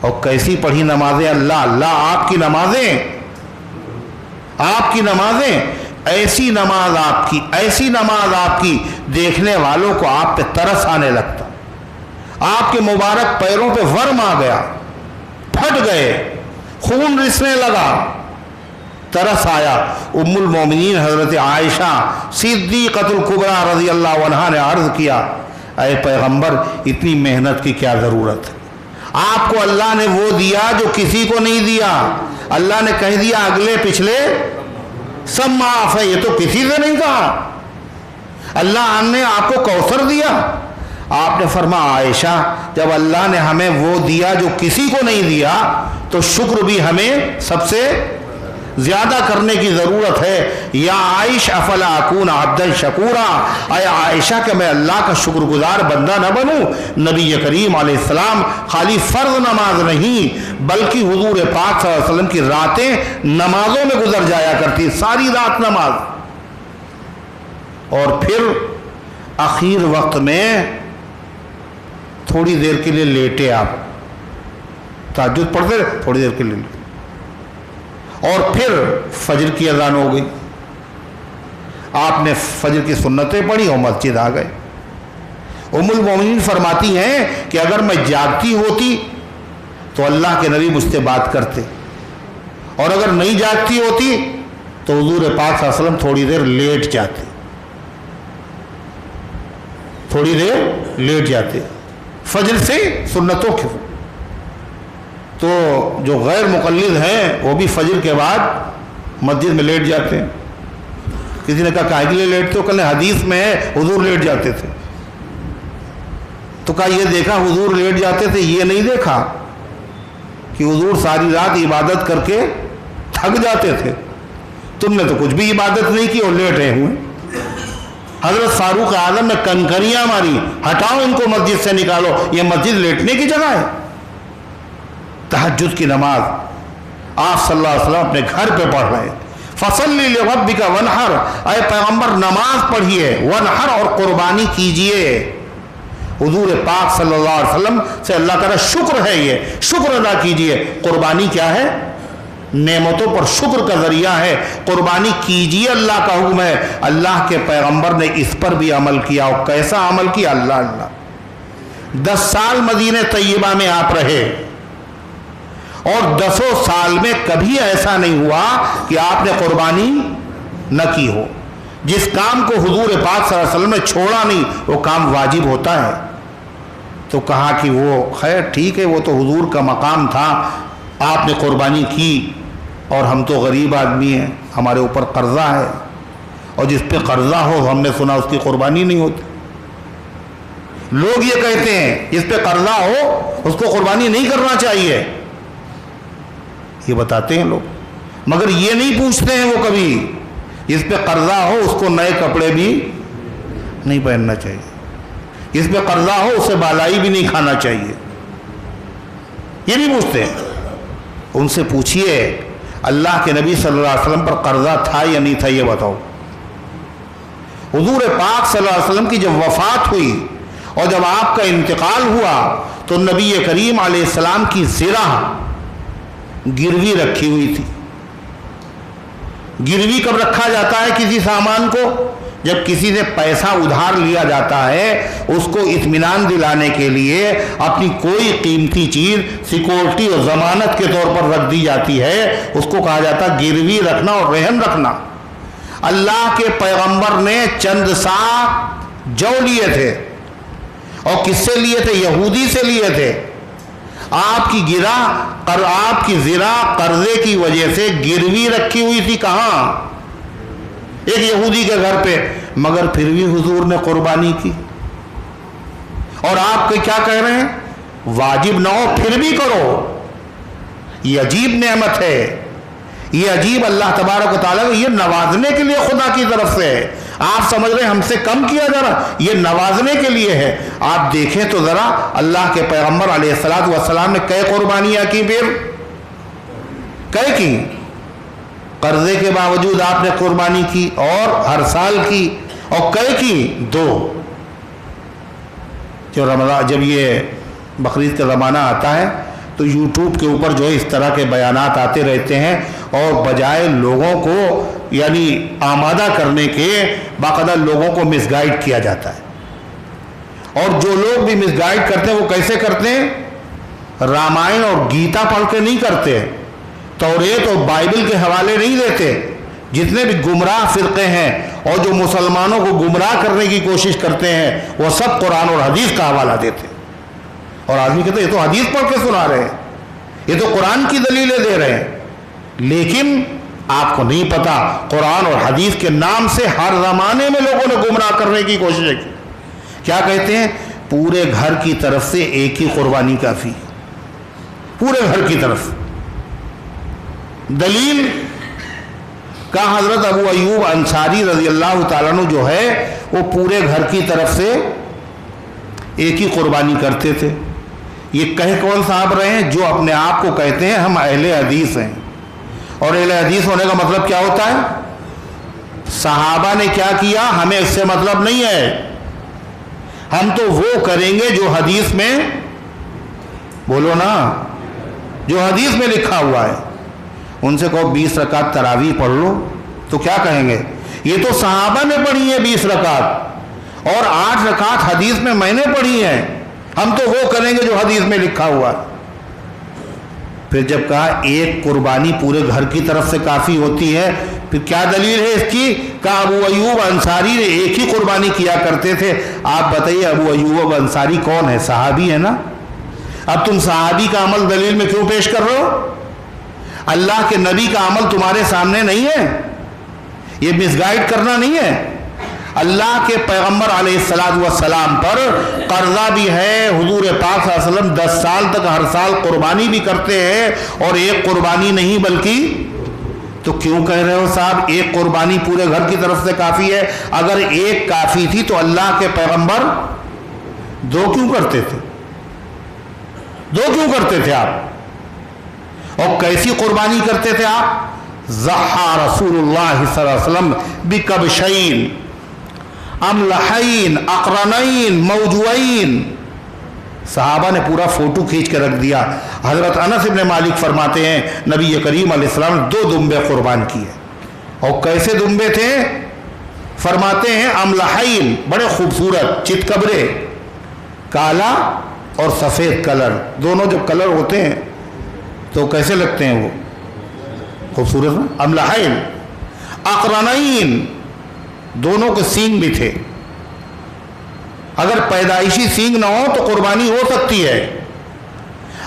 [SPEAKER 1] اور کیسی پڑھی نمازیں، اللہ اللہ، آپ کی نمازیں ایسی نماز آپ کی دیکھنے والوں کو آپ پہ ترس آنے لگتا، آپ کے مبارک پیروں پہ ورم آ گیا، پھٹ گئے، خون رسنے لگا، ترس آیا۔ ام المومنین حضرت عائشہ صدیقۃ الکبریٰ رضی اللہ عنہا نے عرض کیا، اے پیغمبر اتنی محنت کی کیا ضرورت ہے؟ آپ کو اللہ نے وہ دیا جو کسی کو نہیں دیا۔ اللہ نے کہہ دیا اگلے پچھلے سب معاف ہے، یہ تو کسی سے نہیں کہا۔ اللہ نے آپ کو کوثر دیا۔ آپ نے فرمایا عائشہ جب اللہ نے ہمیں وہ دیا جو کسی کو نہیں دیا تو شکر بھی ہمیں سب سے زیادہ کرنے کی ضرورت ہے۔ یا عائش افلا اکون عبدا شکورا، اے عائشہ کہ میں اللہ کا شکر گزار بندہ نہ بنوں۔ نبی کریم علیہ السلام خالی فرض نماز نہیں بلکہ حضور پاک صلی اللہ علیہ وسلم کی راتیں نمازوں میں گزر جایا کرتی، ساری رات نماز۔ اور پھر آخر وقت میں تھوڑی دیر کے لیے لیٹے، آپ تہجد پڑھتے تھوڑی دیر کے لیے، اور پھر فجر کی اذان ہو گئی، آپ نے فجر کی سنتیں پڑھی اور مسجد آ گئے۔ ام المومنین فرماتی ہیں کہ اگر میں جاگتی ہوتی تو اللہ کے نبی مجھ سے بات کرتے، اور اگر نہیں جاگتی ہوتی تو حضور پاک صلی اللہ علیہ وسلم تھوڑی دیر لیٹ جاتے فجر سے سنتوں کے۔ تو جو غیر مقلد ہیں وہ بھی فجر کے بعد مسجد میں لیٹ جاتے ہیں۔ کسی نے کہا کاہے کے لیے لیٹتے ہو؟ کل حدیث میں ہے حضور لیٹ جاتے تھے۔ تو کہا یہ دیکھا حضور لیٹ جاتے تھے، یہ نہیں دیکھا کہ حضور ساری رات عبادت کر کے تھک جاتے تھے۔ تم نے تو کچھ بھی عبادت نہیں کی اور لیٹ رہے ہوئے۔ حضرت فاروق اعظم نے کنکریاں ماری، ہٹاؤ ان کو مسجد سے نکالو، یہ مسجد لیٹنے کی جگہ ہے۔ تہجد کی نماز آپ صلی اللہ علیہ وسلم اپنے گھر پہ پڑھ رہے ہیں۔ فصلی لربک وانحر، اے پیغمبر نماز پڑھیے، وانحر اور قربانی کیجئے۔ حضور پاک صلی اللہ علیہ وسلم سے اللہ کا شکر ہے، یہ شکر ادا کیجئے۔ قربانی کیا ہے؟ نعمتوں پر شکر کا ذریعہ ہے۔ قربانی کیجئے اللہ کا حکم ہے۔ اللہ کے پیغمبر نے اس پر بھی عمل کیا، اور کیسا عمل کیا؟ اللہ 10 سال مدینہ طیبہ میں آپ رہے، اور 10 سال میں کبھی ایسا نہیں ہوا کہ آپ نے قربانی نہ کی ہو۔ جس کام کو حضور پاک صلی اللہ علیہ وسلم نے چھوڑا نہیں وہ کام واجب ہوتا ہے۔ تو کہا کہ وہ خیر ٹھیک ہے، وہ تو حضور کا مقام تھا، آپ نے قربانی کی، اور ہم تو غریب آدمی ہیں، ہمارے اوپر قرضہ ہے، اور جس پہ قرضہ ہو ہم نے سنا اس کی قربانی نہیں ہوتی۔ لوگ یہ کہتے ہیں جس پہ قرضہ ہو اس کو قربانی نہیں کرنا چاہیے، یہ بتاتے ہیں لوگ، مگر یہ نہیں پوچھتے ہیں وہ کبھی جس پہ قرضہ ہو اس کو نئے کپڑے بھی نہیں پہننا چاہیے، جس پہ قرضہ ہو اسے بالائی بھی نہیں کھانا چاہیے، یہ نہیں پوچھتے۔ ان سے پوچھئے اللہ کے نبی صلی اللہ علیہ وسلم پر قرضہ تھا یا نہیں تھا، یہ بتاؤ۔ حضور پاک صلی اللہ علیہ وسلم کی جب وفات ہوئی اور جب آپ کا انتقال ہوا تو نبی کریم علیہ السلام کی زرہ گروی رکھی ہوئی تھی۔ گروی کب رکھا جاتا ہے کسی سامان کو؟ جب کسی سے پیسہ ادھار لیا جاتا ہے، اس کو اطمینان دلانے کے لیے اپنی کوئی قیمتی چیز سیکورٹی اور ضمانت کے طور پر رکھ دی جاتی ہے، اس کو کہا جاتا ہے گروی رکھنا اور رہن رکھنا۔ اللہ کے پیغمبر نے چند سا جو لیے تھے، اور کس سے لیے تھے؟ یہودی سے لیے تھے۔ آپ کی زرہ قرضے کی وجہ سے گروی رکھی ہوئی تھی، کہاں؟ ایک یہودی کے گھر پہ، مگر پھر بھی حضور نے قربانی کی۔ اور آپ کیا کہہ رہے ہیں؟ واجب نہ ہو پھر بھی کرو۔ یہ عجیب نعمت ہے، یہ عجیب اللہ تبارک و تعالیٰ کو یہ نوازنے کے لیے خدا کی طرف سے ہے۔ آپ سمجھ رہے ہیں ہم سے کم کیا جا رہا، یہ نوازنے کے لیے ہے۔ آپ دیکھیں تو ذرا اللہ کے پیغمبر علیہ السلام نے کئی قربانیاں کی، پھر کئی کی؟ قرضے کے باوجود آپ نے قربانی کی، اور ہر سال کی، اور کئی کی؟ 2۔ جب یہ بقرعید کا زمانہ آتا ہے تو یوٹیوب کے اوپر جو ہے اس طرح کے بیانات آتے رہتے ہیں، اور بجائے لوگوں کو یعنی آمادہ کرنے کے باقاعدہ لوگوں کو مس گائیڈ کیا جاتا ہے۔ اور جو لوگ بھی مس گائیڈ کرتے ہیں وہ کیسے کرتے ہیں؟ رامائن اور گیتا پڑھ کے نہیں کرتے، توریت اور بائبل کے حوالے نہیں دیتے۔ جتنے بھی گمراہ فرقے ہیں اور جو مسلمانوں کو گمراہ کرنے کی کوشش کرتے ہیں وہ سب قرآن اور حدیث کا حوالہ دیتے ہیں، اور آدمی کہتے ہیں یہ تو حدیث پڑھ کے سنا رہے ہیں، یہ تو قرآن کی دلیلیں دے رہے ہیں۔ لیکن آپ کو نہیں پتا قرآن اور حدیث کے نام سے ہر زمانے میں لوگوں نے گمراہ کرنے کی کوشش کی۔ کیا کہتے ہیں؟ پورے گھر کی طرف سے ایک ہی قربانی کافی، پورے گھر کی طرف۔ دلیل کا حضرت ابو ایوب انصاری رضی اللہ تعالیٰ عنہ جو ہے وہ پورے گھر کی طرف سے ایک ہی قربانی کرتے تھے۔ یہ کہہ کون صاحب رہے ہیں؟ جو اپنے آپ کو کہتے ہیں ہم اہل حدیث ہیں۔ اور اہل حدیث ہونے کا مطلب کیا ہوتا ہے؟ صحابہ نے کیا کیا ہمیں اس سے مطلب نہیں ہے، ہم تو وہ کریں گے جو حدیث میں، بولو نا، جو حدیث میں لکھا ہوا ہے۔ ان سے کہو 20 رکعت تراویح پڑھ لو تو کیا کہیں گے؟ یہ تو صحابہ نے پڑھی ہے 20 رکعت، اور 8 رکعت حدیث میں نے پڑھی ہے، ہم تو وہ کریں گے جو حدیث میں لکھا ہوا ہے۔ پھر جب کہا ایک قربانی پورے گھر کی طرف سے کافی ہوتی ہے، پھر کیا دلیل ہے اس کی؟ کہا ابو ایوب انصاری نے ایک ہی قربانی کیا کرتے تھے۔ آپ بتائیے ابو ایوب انصاری کون ہے؟ صحابی ہے نا۔ اب تم صحابی کا عمل دلیل میں کیوں پیش کر رہے ہو؟ اللہ کے نبی کا عمل تمہارے سامنے نہیں ہے؟ یہ مس گائیڈ کرنا نہیں ہے۔ اللہ کے پیغمبر علیہ السلام پر قرضہ بھی ہے، حضور پاک صلی اللہ علیہ وسلم 10 سال تک ہر سال قربانی بھی کرتے ہیں، اور ایک قربانی نہیں بلکہ، تو کیوں کہہ رہے ہو صاحب ایک قربانی پورے گھر کی طرف سے کافی ہے؟ اگر ایک کافی تھی تو اللہ کے پیغمبر 2 کیوں کرتے تھے؟ 2 کیوں کرتے تھے آپ؟ اور کیسی قربانی کرتے تھے آپ؟ ضحى رسول اللہ صلی اللہ علیہ وسلم بکبشین املحین اقرنین موجوعین۔ صحابہ نے پورا فوٹو کھینچ کے رکھ دیا۔ حضرت انس بن مالک فرماتے ہیں نبی کریم علیہ السلام نے 2 دمبے قربان کیے۔ اور کیسے دمبے تھے؟ فرماتے ہیں املحین، بڑے خوبصورت چتکبرے، کالا اور سفید کلر، دونوں جب کلر ہوتے ہیں تو کیسے لگتے ہیں؟ وہ خوبصورت۔ املحین اقرنین، دونوں کے سینگ بھی تھے۔ اگر پیدائشی سینگ نہ ہو تو قربانی ہو سکتی ہے،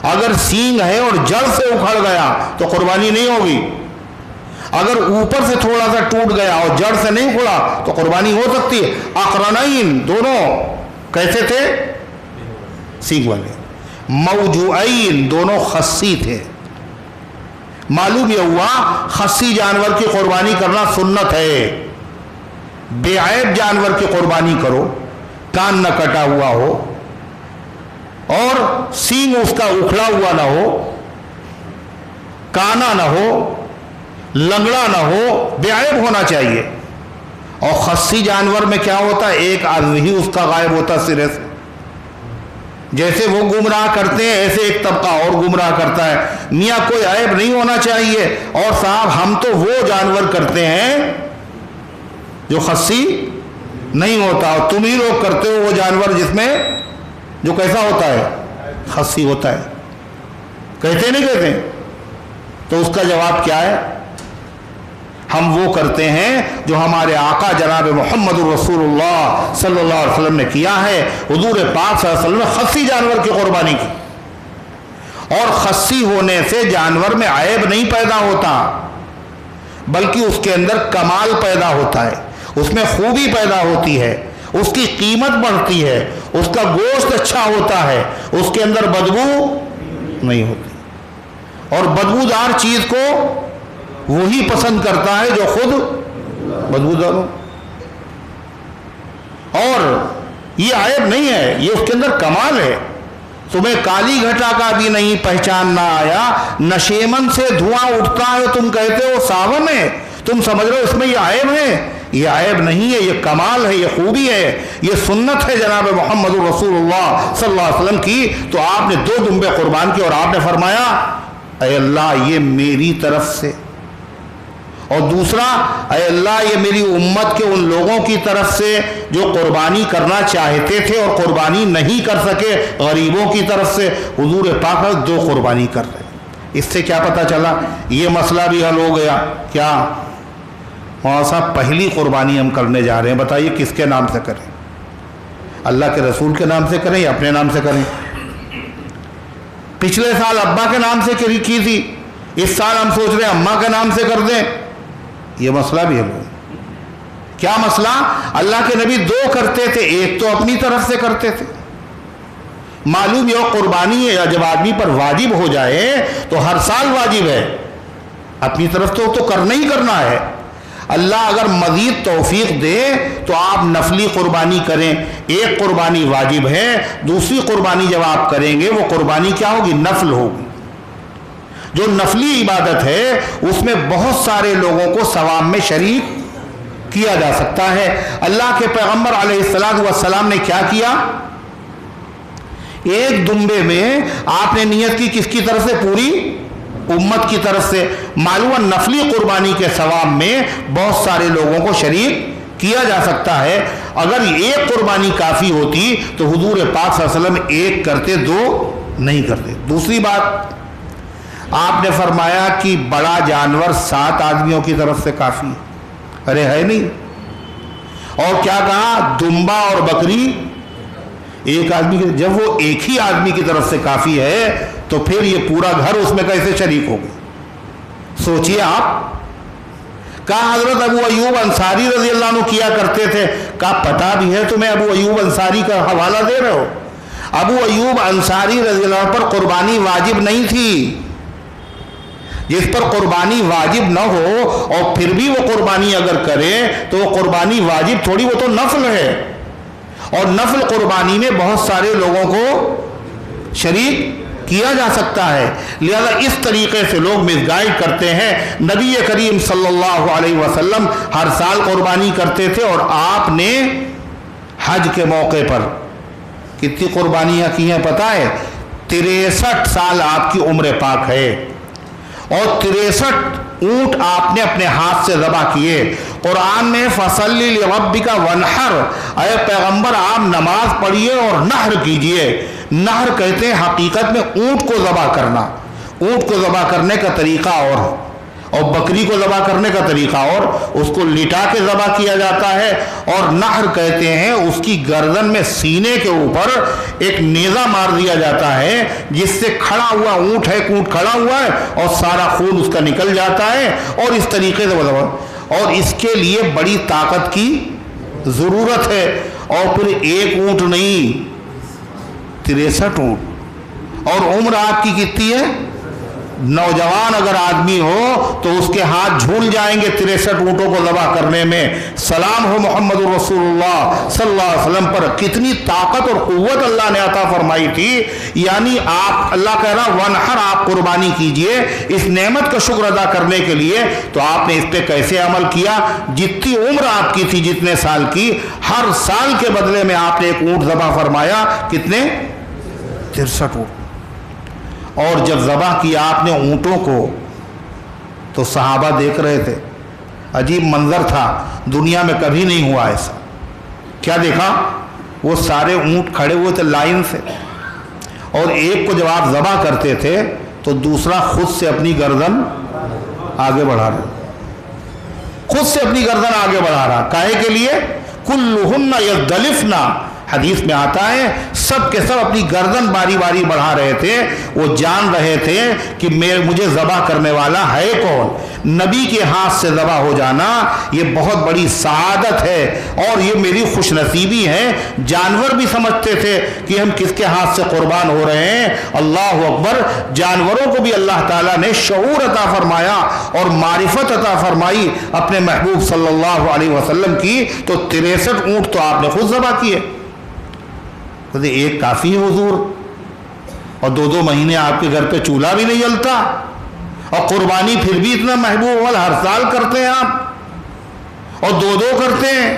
[SPEAKER 1] اگر سینگ ہے اور جڑ سے اکھڑ گیا تو قربانی نہیں ہوگی، اگر اوپر سے تھوڑا سا ٹوٹ گیا اور جڑ سے نہیں اکھڑا تو قربانی ہو سکتی ہے۔ اقرنین، دونوں کیسے تھے؟ سینگ والے۔ موجوعین، دونوں خصی تھے۔ معلوم یہ ہوا خصی جانور کی قربانی کرنا سنت ہے۔ بے عیب جانور کی قربانی کرو، کان نہ کٹا ہوا ہو اور سینگ اس کا اکھڑا ہوا نہ ہو، کانا نہ ہو، لنگڑا نہ ہو، بے عیب ہونا چاہیے۔ اور خصی جانور میں کیا ہوتا ہے؟ ایک عضو ہی اس کا غائب ہوتا سرے سے۔ جیسے وہ گمراہ کرتے ہیں ایسے ایک طبقہ اور گمراہ کرتا ہے۔ میاں کوئی عیب نہیں ہونا چاہیے۔ اور صاحب ہم تو وہ جانور کرتے ہیں جو خصی نہیں ہوتا، اور تم ہی لوگ کرتے ہو وہ جانور جس میں جو کیسا ہوتا ہے؟ خصی ہوتا ہے۔ کہتے نہیں کہتے؟ تو اس کا جواب کیا ہے؟ ہم وہ کرتے ہیں جو ہمارے آقا جناب محمد الرسول اللہ صلی اللہ علیہ وسلم نے کیا ہے۔ حضور پاک صلی اللہ علیہ وسلم نے خصی جانور کی قربانی کی، اور خصی ہونے سے جانور میں عیب نہیں پیدا ہوتا بلکہ اس کے اندر کمال پیدا ہوتا ہے، اس میں خوبی پیدا ہوتی ہے، اس کی قیمت بڑھتی ہے، اس کا گوشت اچھا ہوتا ہے، اس کے اندر بدبو نہیں ہوتی۔ اور بدبودار چیز کو وہی پسند کرتا ہے جو خود بدبودار ہو۔ اور یہ عیب نہیں ہے، یہ اس کے اندر کمال ہے۔ تمہیں کالی گھٹا کا بھی نہیں پہچان نہ آیا، نشیمن سے دھواں اٹھتا ہے تم کہتے ہو ساون ہے، تم سمجھ رہے ہو اس میں یہ عیب ہے؟ یہ عیب نہیں ہے، یہ کمال ہے، یہ خوبی ہے، یہ سنت ہے جناب محمد رسول اللہ صلی اللہ علیہ وسلم کی۔ تو آپ نے 2 دمبے قربان کیے اور آپ نے فرمایا اے اللہ یہ میری طرف سے، اور دوسرا اے اللہ یہ میری امت کے ان لوگوں کی طرف سے جو قربانی کرنا چاہتے تھے اور قربانی نہیں کر سکے، غریبوں کی طرف سے۔ حضور پاک 2 قربانی کر رہے۔ اس سے کیا پتہ چلا؟ یہ مسئلہ بھی حل ہو گیا۔ کیا مولانا صاحب پہلی قربانی ہم کرنے جا رہے ہیں، بتائیے کس کے نام سے کریں؟ اللہ کے رسول کے نام سے کریں یا اپنے نام سے کریں؟ پچھلے سال ابا کے نام سے کی تھی، اس سال ہم سوچ رہے ہیں اماں کے نام سے کر دیں۔ یہ مسئلہ بھی حل ہو۔ کیا مسئلہ؟ اللہ کے نبی 2 کرتے تھے، ایک تو اپنی طرف سے کرتے تھے۔ معلوم یہ قربانی ہے جب آدمی پر واجب ہو جائے تو ہر سال واجب ہے، اپنی طرف تو کرنا ہی کرنا ہے۔ اللہ اگر مزید توفیق دے تو آپ نفلی قربانی کریں۔ ایک قربانی واجب ہے، دوسری قربانی جب آپ کریں گے وہ قربانی کیا ہوگی؟ نفل ہوگی۔ جو نفلی عبادت ہے اس میں بہت سارے لوگوں کو ثواب میں شریک کیا جا سکتا ہے۔ اللہ کے پیغمبر علیہ السلام نے کیا کیا؟ ایک دمبے میں آپ نے نیت کی کس کی طرف سے؟ پوری امت کی طرف سے۔ معلوم نفلی قربانی کے ثواب میں بہت سارے لوگوں کو شریک کیا جا سکتا ہے۔ اگر ایک قربانی کافی ہوتی تو حضور پاک صلی اللہ علیہ وسلم 1 کرتے، 2 نہیں کرتے۔ دوسری بات آپ نے فرمایا کہ بڑا جانور 7 آدمیوں کی طرف سے کافی ہے۔ ارے ہے نہیں؟ اور کیا کہا؟ دمبا اور بکری 1 آدمی کی۔ جب وہ ایک ہی آدمی کی طرف سے کافی ہے تو پھر یہ پورا گھر اس میں کیسے شریک ہوگا؟ سوچئے آپ۔ کہا حضرت ابو ایوب انصاری رضی اللہ عنہ کیا کرتے تھے۔ کہا پتہ بھی ہے تمہیں ابو ایوب انصاری کا حوالہ دے رہے ہو؟ ابو ایوب انصاری رضی اللہ عنہ پر قربانی واجب نہیں تھی۔ جس پر قربانی واجب نہ ہو اور پھر بھی وہ قربانی اگر کرے تو وہ قربانی واجب تھوڑی، وہ تو نفل ہے، اور نفل قربانی میں بہت سارے لوگوں کو شریک کیا جا سکتا ہے۔ لہذا اس طریقے سے لوگ مس گائیڈ کرتے ہیں۔ نبی کریم صلی اللہ علیہ وسلم ہر سال قربانی کرتے تھے، اور آپ نے حج کے موقع پر کتنی قربانیاں کی ہیں پتہ ہے؟ 63 سال آپ کی عمر پاک ہے، اور 63 اونٹ آپ نے اپنے ہاتھ سے ذبح کیے۔ قرآن میں فَصَلِّ لِرَبِّكَ وَانْحَرْ، اے پیغمبر آپ نماز پڑھیے اور نحر کیجئے۔ نحر کہتے ہیں حقیقت میں اونٹ کو ذبح کرنا۔ اونٹ کو ذبح کرنے کا طریقہ اور بکری کو ذبح کرنے کا طریقہ اور، اس کو لٹا کے ذبح کیا جاتا ہے۔ اور نحر کہتے ہیں اس کی گردن میں سینے کے اوپر ایک نیزہ مار دیا جاتا ہے، جس سے کھڑا ہوا اونٹ ہے، اونٹ کھڑا ہوا ہے اور سارا خون اس کا نکل جاتا ہے، اور اس طریقے سے اور اس کے لیے بڑی طاقت کی ضرورت ہے۔ اور پھر 1 اونٹ نہیں، 63 اونٹ۔ اور عمر آپ کی کتنی ہے؟ نوجوان اگر آدمی ہو تو اس کے ہاتھ جھول جائیں گے 63 اونٹوں کو ذبح کرنے میں۔ سلام ہو محمد رسول اللہ صلی اللہ علیہ وسلم پر، کتنی طاقت اور قوت اللہ نے عطا فرمائی تھی۔ یعنی آپ، اللہ کہہ رہا ونحر، آپ قربانی کیجئے اس نعمت کا شکر ادا کرنے کے لیے۔ تو آپ نے اس پہ کیسے عمل کیا؟ جتنی عمر آپ کی تھی، جتنے سال کی، ہر سال کے بدلے میں آپ نے 1 اونٹ ذبح فرمایا۔ کتنے؟ 63 اونٹ۔ اور جب ذبح کیا آپ نے اونٹوں کو تو صحابہ دیکھ رہے تھے، عجیب منظر تھا، دنیا میں کبھی نہیں ہوا ایسا۔ کیا دیکھا؟ وہ سارے اونٹ کھڑے ہوئے تھے لائن سے، اور ایک کو جب آپ ذبح کرتے تھے تو دوسرا خود سے اپنی گردن آگے بڑھا رہا، خود سے اپنی گردن آگے بڑھا رہا۔ کاہے کے لیے؟ کلہن یدلفن، حدیث میں آتا ہے سب کے سب اپنی گردن باری باری بڑھا رہے تھے۔ وہ جان رہے تھے کہ مجھے ذبح کرنے والا ہے کون۔ نبی کے ہاتھ سے ذبح ہو جانا یہ بہت بڑی سعادت ہے، اور یہ میری خوش نصیبی ہے۔ جانور بھی سمجھتے تھے کہ ہم کس کے ہاتھ سے قربان ہو رہے ہیں۔ اللہ اکبر! جانوروں کو بھی اللہ تعالیٰ نے شعور عطا فرمایا اور معرفت عطا فرمائی اپنے محبوب صلی اللہ علیہ وسلم کی۔ تو 63 اونٹ تو آپ نے خود ذبح کیے۔ کہتے 1 کافی ہے حضور، اور 2 مہینے آپ کے گھر پہ چولہا بھی نہیں جلتا، اور قربانی پھر بھی اتنا محبوب ہر سال کرتے ہیں آپ۔ اور دو دو کرتے ہیں،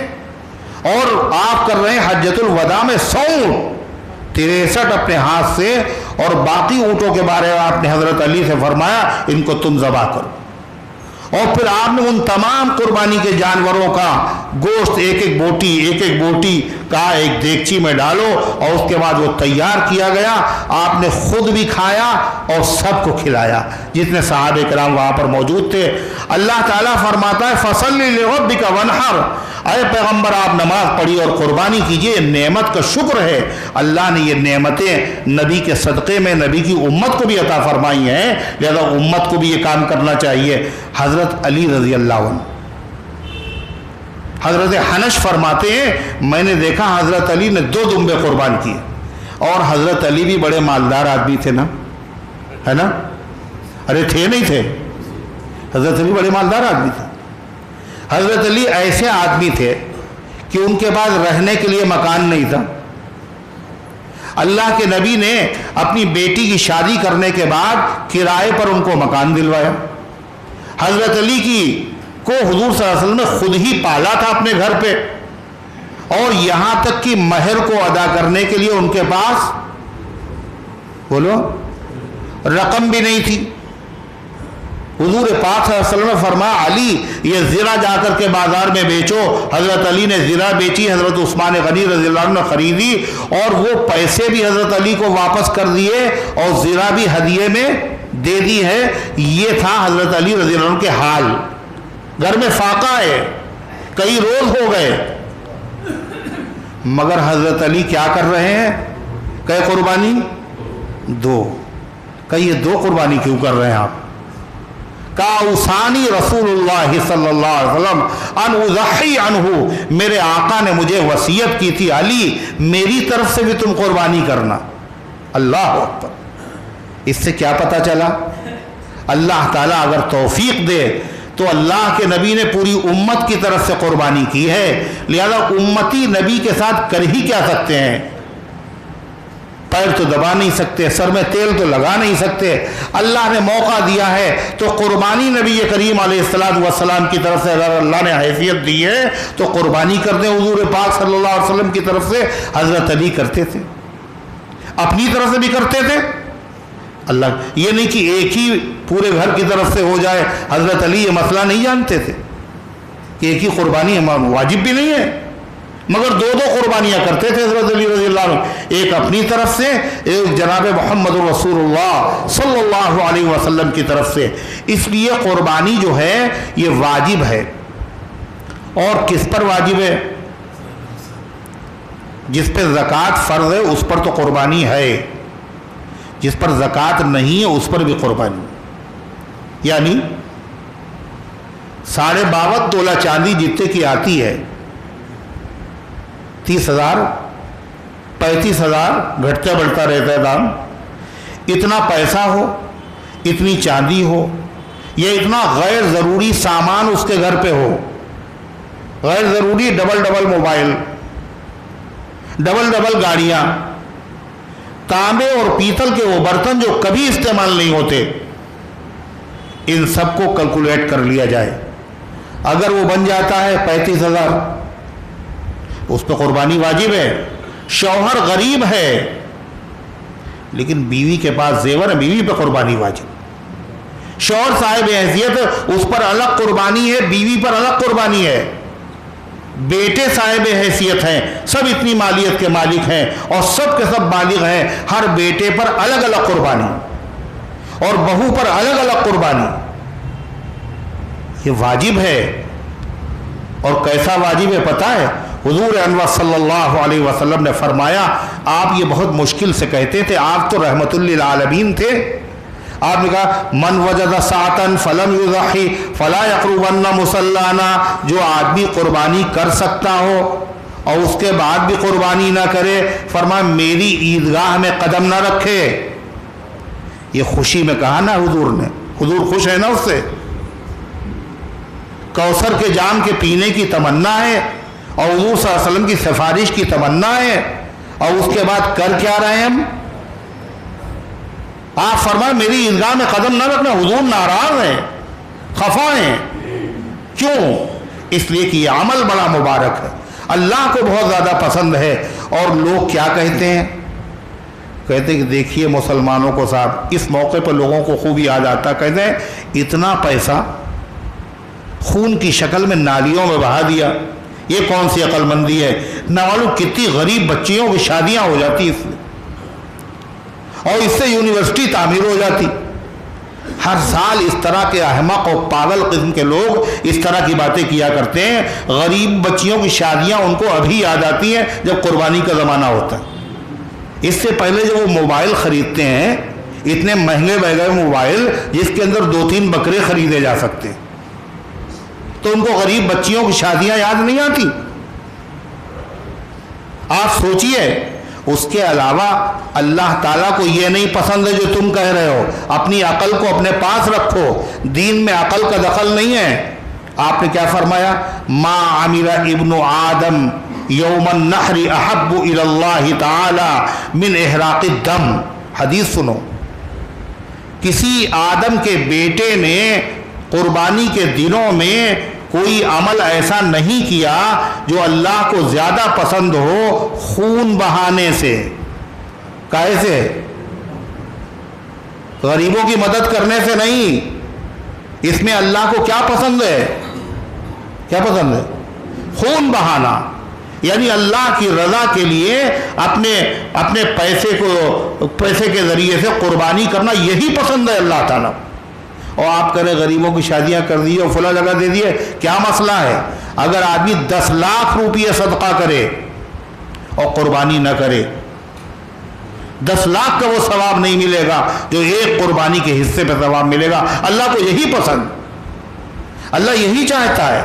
[SPEAKER 1] اور آپ کر رہے ہیں حجۃ الوداع میں 100 اونٹ، 63 اپنے ہاتھ سے، اور باقی اونٹوں کے بارے میں آپ نے حضرت علی سے فرمایا ان کو تم ذبح کرو، اور پھر آپ نے ان تمام قربانی کے جانوروں کا گوشت ایک ایک بوٹی کا ایک دیگچی میں ڈالو، اور اس کے بعد وہ تیار کیا گیا، آپ نے خود بھی کھایا اور سب کو کھلایا جتنے صحابہ کرام وہاں پر موجود تھے۔ اللہ تعالیٰ فرماتا ہے فَصَلِّ لِرَبِّكَ وَانْحَرْ، اے پیغمبر آپ نماز پڑھی اور قربانی کیجئے، نعمت کا شکر ہے۔ اللہ نے یہ نعمتیں نبی کے صدقے میں نبی کی امت کو بھی عطا فرمائی ہیں، لہذا امت کو بھی یہ کام کرنا چاہیے۔ حضرت علی رضی اللہ عنہ، حضرت حنش فرماتے ہیں میں نے دیکھا حضرت علی نے 2 دمبے قربان کیے، اور حضرت علی بھی بڑے مالدار آدمی تھے نا، ہے نا؟ ارے تھے نہیں تھے؟ حضرت علی بڑے مالدار آدمی تھے۔ حضرت علی ایسے آدمی تھے کہ ان کے پاس رہنے کے لیے مکان نہیں تھا۔ اللہ کے نبی نے اپنی بیٹی کی شادی کرنے کے بعد کرائے پر ان کو مکان دلوایا۔ حضرت علی کو حضور صلی اللہ علیہ وسلم نے خود ہی پالا تھا اپنے گھر پہ، اور یہاں تک کہ مہر کو ادا کرنے کے لیے ان کے پاس بولو رقم بھی نہیں تھی۔ حضور پاک صلی اللہ علیہ وسلم نے فرمایا علی یہ زرہ جا کر کے بازار میں بیچو۔ حضرت علی نے زرہ بیچی، حضرت عثمان غنی رضی اللہ عنہ نے خریدی، اور وہ پیسے بھی حضرت علی کو واپس کر دیے اور زرہ بھی ہدیے میں دے دی ہے۔ یہ تھا حضرت علی رضی اللہ عنہ کے حال۔ گھر میں فاقہ ہے، کئی روز ہو گئے، مگر حضرت علی کیا کر رہے ہیں؟ کہ قربانی 2، کہ یہ 2 قربانی کیوں کر رہے ہیں آپ؟ اوصانی رسول اللہ صلی اللہ علیہ وسلم ان اضحی عنہ، میرے آقا نے مجھے وصیت کی تھی علی میری طرف سے بھی تم قربانی کرنا۔ اللہ اکبر! اس سے کیا پتہ چلا؟ اللہ تعالیٰ اگر توفیق دے تو اللہ کے نبی نے پوری امت کی طرف سے قربانی کی ہے، لہذا امتی نبی کے ساتھ کر ہی کیا سکتے ہیں؟ پیر تو دبا نہیں سکتے، سر میں تیل تو لگا نہیں سکتے۔ اللہ نے موقع دیا ہے تو قربانی نبی کریم علیہ السلام کی طرف سے اگر اللہ نے حیثیت دی ہے تو قربانی کر دیں۔ حضور پاک صلی اللہ علیہ وسلم کی طرف سے حضرت علی کرتے تھے، اپنی طرف سے بھی کرتے تھے۔ اللہ یہ نہیں کہ ایک ہی پورے گھر کی طرف سے ہو جائے، حضرت علی یہ مسئلہ نہیں جانتے تھے کہ ایک ہی قربانی واجب بھی نہیں ہے، مگر 2 قربانیاں کرتے تھے حضرت علی رضی اللہ عنہ، ایک اپنی طرف سے، ایک جناب محمد رسول اللہ صلی اللہ علیہ وسلم کی طرف سے۔ اس لیے قربانی جو ہے یہ واجب ہے۔ اور کس پر واجب ہے؟ جس پہ زکوٰۃ فرض ہے اس پر تو قربانی ہے، جس پر زکوٰۃ نہیں ہے اس پر بھی قربانی، یعنی 52.5 تولہ چاندی جتنے کی آتی ہے، 30,000 35,000 گھٹتا بڑھتا رہتا ہے دام، اتنا پیسہ ہو، اتنی چاندی ہو، یا اتنا غیر ضروری سامان اس کے گھر پہ ہو، غیر ضروری ڈبل موبائل، ڈبل گاڑیاں، تانبے اور پیتل کے وہ برتن جو کبھی استعمال نہیں ہوتے، ان سب کو کیلکولیٹ کر لیا جائے، اگر وہ بن جاتا ہے 35,000 اس پہ قربانی واجب ہے۔ شوہر غریب ہے لیکن بیوی کے پاس زیور ہے، بیوی پہ قربانی واجب۔ شوہر صاحب حیثیت اس پر الگ قربانی ہے، بیوی پر الگ قربانی ہے۔ بیٹے صاحب حیثیت ہیں، سب اتنی مالیت کے مالک ہیں اور سب کے سب بالغ ہیں، ہر بیٹے پر الگ الگ قربانی اور بہو پر الگ الگ قربانی، یہ واجب ہے۔ اور کیسا واجب ہے پتہ ہے؟ حضور انور صلی اللہ علیہ وسلم نے فرمایا، آپ یہ بہت مشکل سے کہتے تھے، آپ تو رحمت للعالمین تھے، آپ نے کہا من وجد ساعتن فلم یضحی فلا یقربن مصلانا، جو آدمی قربانی کر سکتا ہو اور اس کے بعد بھی قربانی نہ کرے، فرمایا میری عیدگاہ میں قدم نہ رکھے۔ یہ خوشی میں کہا نا حضور نے، حضور خوش ہے نا اس سے، کوثر کے جام کے پینے کی تمنا ہے اور حضور صلی اللہ علیہ وسلم کی سفارش کی تمنا ہے، اور اس کے بعد کر کیا رہے ہیں ہم؟ آپ فرمائیں میری عیدگاہ میں قدم نہ رکھنا، حضور ناراض ہیں، خفا ہیں۔ کیوں؟ اس لیے کہ یہ عمل بڑا مبارک ہے، اللہ کو بہت زیادہ پسند ہے۔ اور لوگ کیا کہتے ہیں؟ کہتے ہیں کہ دیکھیے مسلمانوں کو صاحب، اس موقع پر لوگوں کو خوب یاد آتا، کہتے ہیں اتنا پیسہ خون کی شکل میں نالیوں میں بہا دیا، یہ کون سی عقل مندی ہے؟ نہ معلوم کتنی غریب بچیوں کی شادیاں ہو جاتی اس میں، اور اس سے یونیورسٹی تعمیر ہو جاتی۔ ہر سال اس طرح کے احمق اور پاگل قسم کے لوگ اس طرح کی باتیں کیا کرتے ہیں۔ غریب بچیوں کی شادیاں ان کو ابھی یاد آتی ہیں جب قربانی کا زمانہ ہوتا ہے۔ اس سے پہلے جب وہ موبائل خریدتے ہیں، اتنے مہنگے مہنگے موبائل جس کے اندر 2-3 بکرے خریدے جا سکتے ہیں، تو ان کو غریب بچیوں کی شادیاں یاد نہیں آتی؟ آپ سوچئے۔ اس کے علاوہ اللہ تعالیٰ کو یہ نہیں پسند ہے جو تم کہہ رہے ہو، اپنی عقل کو اپنے پاس رکھو، دین میں عقل کا دخل نہیں ہے۔ آپ نے کیا فرمایا؟ ما عمل ابن آدم یوم النحر احب الی اللہ تعالی من احراق الدم۔ حدیث سنو، کسی آدم کے بیٹے نے قربانی کے دنوں میں کوئی عمل ایسا نہیں کیا جو اللہ کو زیادہ پسند ہو خون بہانے سے۔ کیسے؟ غریبوں کی مدد کرنے سے نہیں۔ اس میں اللہ کو کیا پسند ہے؟ کیا پسند ہے؟ خون بہانا، یعنی اللہ کی رضا کے لیے اپنے پیسے کے ذریعے سے قربانی کرنا، یہی پسند ہے اللہ تعالیٰ۔ اور آپ کریں غریبوں کی شادیاں کر دیے اور فلاں جگہ دے دیے، کیا مسئلہ ہے؟ اگر آدمی 10 لاکھ روپیے صدقہ کرے اور قربانی نہ کرے، 10 لاکھ کا وہ ثواب نہیں ملے گا جو ایک قربانی کے حصے پہ ثواب ملے گا۔ اللہ کو یہی پسند، اللہ یہی چاہتا ہے۔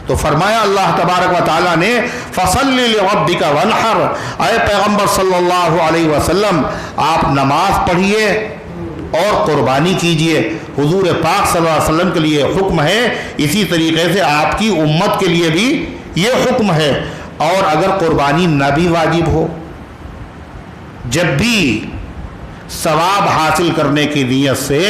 [SPEAKER 1] تو فرمایا اللہ تبارک و تعالیٰ نے فَصَلِّ لِرَبِّكَ وَانْحَرْ، اے پیغمبر صلی اللہ علیہ وسلم آپ نماز پڑھیے اور قربانی کیجئے۔ حضور پاک صلی اللہ علیہ وسلم کے لیے حکم ہے، اسی طریقے سے آپ کی امت کے لیے بھی یہ حکم ہے۔ اور اگر قربانی نہ بھی واجب ہو، جب بھی ثواب حاصل کرنے کی نیت سے،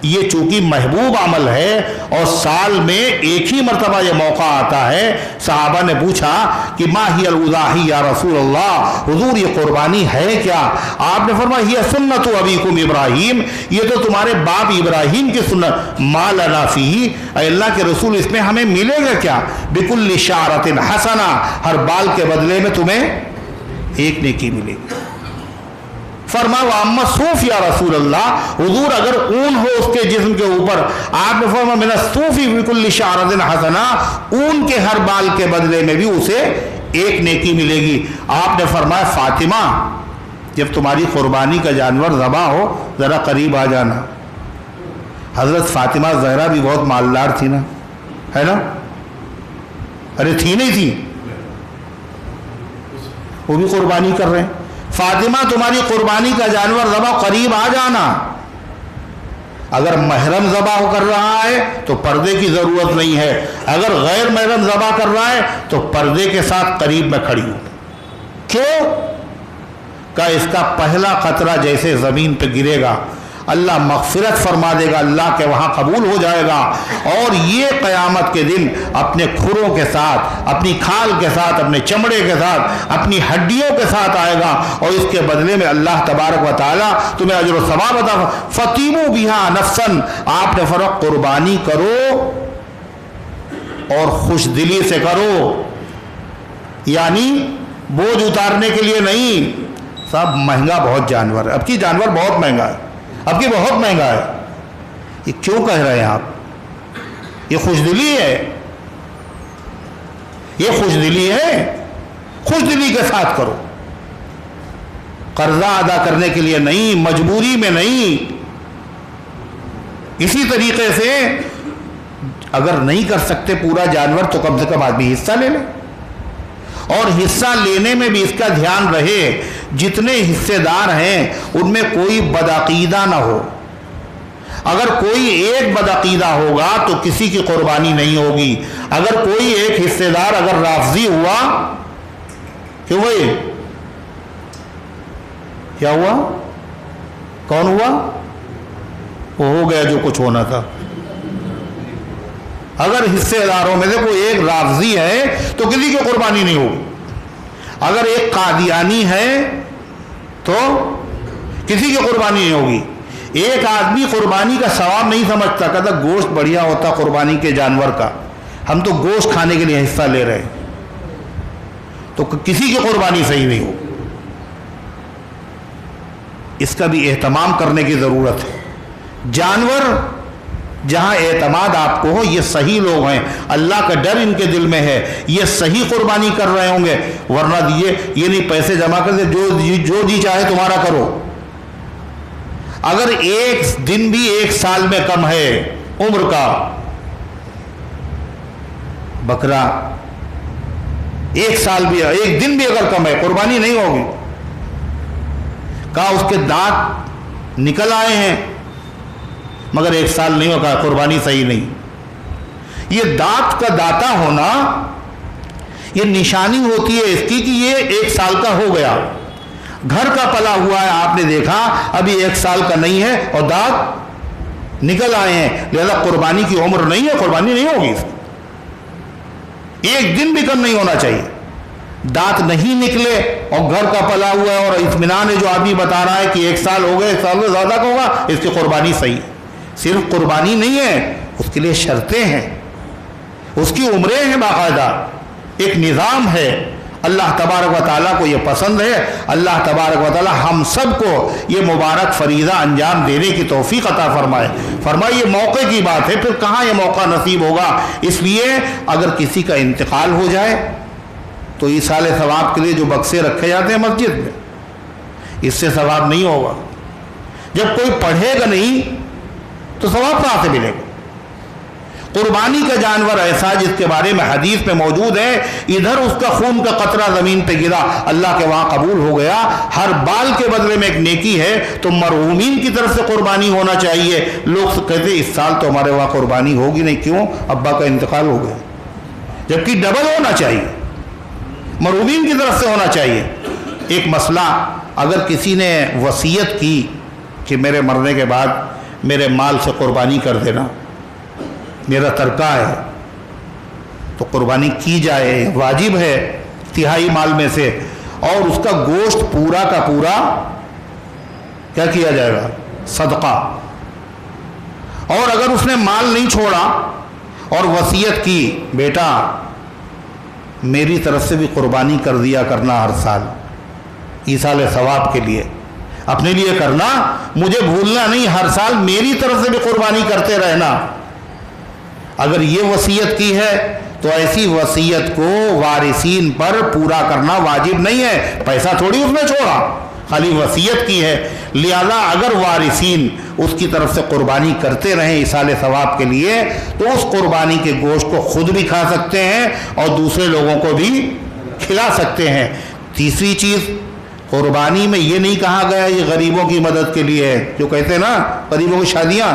[SPEAKER 1] یہ چونکہ محبوب عمل ہے اور سال میں ایک ہی مرتبہ یہ موقع آتا ہے، صحابہ نے پوچھا کہ ما ہی الاضاحی یا رسول اللہ، حضور یہ قربانی ہے کیا؟ آپ نے فرمایا یہ سنت ابیکم ابراہیم، یہ تو تمہارے باپ ابراہیم کی سنت۔ ما لنا فیہ، اے اللہ کے رسول اس میں ہمیں ملے گا کیا؟ بکل شعرۃ حسنہ، ہر بال کے بدلے میں تمہیں ایک نیکی ملے گی۔ فرما وَأَمَّا الصُّوفُ یا رسول اللہ، حضور اگر اون ہو اس کے جسم کے اوپر، آپ نے فرمایا مِنَ الصُّوفِ بِكُلِّ شَعْرَةٍ حَسَنَةٍ، اون کے ہر بال کے بدلے میں بھی اسے ایک نیکی ملے گی۔ آپ نے فرمایا فاطمہ جب تمہاری قربانی کا جانور ذبح ہو ذرا قریب آ جانا۔ حضرت فاطمہ زہرا بھی بہت مالدار تھی نا، ہے نا؟ ارے تھی نہیں تھی؟ وہ بھی قربانی کر رہے ہیں۔ فاطمہ تمہاری قربانی کا جانور ذبح، قریب آ جانا۔ اگر محرم ذبح کر رہا ہے تو پردے کی ضرورت نہیں ہے، اگر غیر محرم ذبح کر رہا ہے تو پردے کے ساتھ قریب میں کھڑی ہوں۔ کیوں؟ کہ اس کا پہلا قطرہ جیسے زمین پہ گرے گا اللہ مغفرت فرما دے گا، اللہ کے وہاں قبول ہو جائے گا، اور یہ قیامت کے دن اپنے کھروں کے ساتھ، اپنی کھال کے ساتھ، اپنے چمڑے کے ساتھ، اپنی ہڈیوں کے ساتھ آئے گا، اور اس کے بدلے میں اللہ تبارک و تعالیٰ تمہیں اجر و ثواب عطا فَطِیبُوا بِهَا نَفْسًا، آپ نے فرق قربانی کرو اور خوش دلی سے کرو، یعنی بوجھ اتارنے کے لیے نہیں۔ صاحب مہنگا بہت جانور ہے، اب کی جانور بہت مہنگا ہے، اب کی بہت مہنگا ہے، یہ کیوں کہہ رہے ہیں آپ؟ یہ خوش دلی ہے، یہ خوش دلی ہے، خوش دلی کے ساتھ کرو، قرضہ ادا کرنے کے لیے نہیں، مجبوری میں نہیں۔ اسی طریقے سے اگر نہیں کر سکتے پورا جانور تو کم سے کم آدمی حصہ لے لے، اور حصہ لینے میں بھی اس کا دھیان رہے جتنے حصے دار ہیں ان میں کوئی بدعقیدہ نہ ہو۔ اگر کوئی ایک بدعقیدہ ہوگا تو کسی کی قربانی نہیں ہوگی۔ اگر کوئی ایک حصے دار اگر رافضی ہوا، کیوں بھائی کیا ہوا؟ کون ہوا؟ وہ ہو گیا جو کچھ ہونا تھا، اگر حصے داروں میں سے کوئی ایک رافضی ہے تو کسی کی قربانی نہیں ہوگی، اگر ایک قادیانی ہے تو کسی کی قربانی نہیں ہوگی۔ ایک آدمی قربانی کا ثواب نہیں سمجھتا، کہتا گوشت بڑھیا ہوتا قربانی کے جانور کا، ہم تو گوشت کھانے کے لیے حصہ لے رہے ہیں، تو کسی کی قربانی صحیح نہیں ہوگی۔ اس کا بھی اہتمام کرنے کی ضرورت ہے۔ جانور جہاں اعتماد آپ کو ہو، یہ صحیح لوگ ہیں، اللہ کا ڈر ان کے دل میں ہے، یہ صحیح قربانی کر رہے ہوں گے، ورنہ یہ نہیں پیسے جمع کر دے جو جی چاہے تمہارا کرو۔ اگر ایک دن بھی 1 سال میں کم ہے عمر کا بکرا، 1 سال بھی 1 دن بھی اگر کم ہے قربانی نہیں ہوگی۔ کہا اس کے دانت نکل آئے ہیں مگر 1 سال نہیں ہوگا، قربانی صحیح نہیں۔ یہ دانت کا داتا ہونا یہ نشانی ہوتی ہے اس کی کہ یہ 1 سال کا ہو گیا، گھر کا پلا ہوا ہے، آپ نے دیکھا ابھی 1 سال کا نہیں ہے اور دانت نکل آئے ہیں، لہذا قربانی کی عمر نہیں ہے، قربانی نہیں ہوگی اس کی، 1 دن بھی کم نہیں ہونا چاہیے۔ دانت نہیں نکلے اور گھر کا پلا ہوا ہے اور اطمینان ہے جو آدمی بتا رہا ہے کہ 1 سال ہو گئے، 1 سال سے زیادہ کا ہوگا، اس کی قربانی صحیح۔ صرف قربانی نہیں ہے، اس کے لیے شرطیں ہیں، اس کی عمریں ہیں، باقاعدہ ایک نظام ہے۔ اللہ تبارک و تعالیٰ کو یہ پسند ہے، اللہ تبارک و تعالیٰ ہم سب کو یہ مبارک فریضہ انجام دینے کی توفیق عطا فرمائے۔ فرمائے یہ موقع کی بات ہے، پھر کہاں یہ موقع نصیب ہوگا؟ اس لیے اگر کسی کا انتقال ہو جائے تو ایصال ثواب کے لیے جو بکسے رکھے جاتے ہیں مسجد میں، اس سے ثواب نہیں ہوگا۔ جب کوئی پڑھے گا نہیں تو ثواب کہاں سے ملے گا؟ قربانی کا جانور ایسا جس کے بارے میں حدیث میں موجود ہے، ادھر اس کا خون کا قطرہ زمین پہ گرا اللہ کے وہاں قبول ہو گیا، ہر بال کے بدلے میں ایک نیکی ہے، تو مرحومین کی طرف سے قربانی ہونا چاہیے۔ لوگ کہتے ہیں اس سال تو ہمارے وہاں قربانی ہوگی نہیں، کیوں؟ ابا کا انتقال ہو گیا، جبکہ ڈبل ہونا چاہیے، مرحومین کی طرف سے ہونا چاہیے۔ ایک مسئلہ، اگر کسی نے وصیت کی کہ میرے مرنے کے بعد میرے مال سے قربانی کر دینا، میرا ترکہ ہے، تو قربانی کی جائے، واجب ہے 1/3 مال میں سے، اور اس کا گوشت پورا کا پورا کیا کیا جائے گا؟ صدقہ۔ اور اگر اس نے مال نہیں چھوڑا اور وصیت کی بیٹا میری طرف سے بھی قربانی کر دیا کرنا ہر سال ایصال ثواب کے لیے، اپنے لیے کرنا، مجھے بھولنا نہیں، ہر سال میری طرف سے بھی قربانی کرتے رہنا، اگر یہ وصیت کی ہے تو ایسی وصیت کو وارثین پر پورا کرنا واجب نہیں ہے، پیسہ تھوڑی اس نے چھوڑا، خالی وصیت کی ہے۔ لہذا اگر وارثین اس کی طرف سے قربانی کرتے رہیں ایصال ثواب کے لیے تو اس قربانی کے گوشت کو خود بھی کھا سکتے ہیں اور دوسرے لوگوں کو بھی کھلا سکتے ہیں۔ تیسری چیز، قربانی میں یہ نہیں کہا گیا یہ غریبوں کی مدد کے لیے ہے، جو کہتے ہیں نا غریبوں کی شادیاں،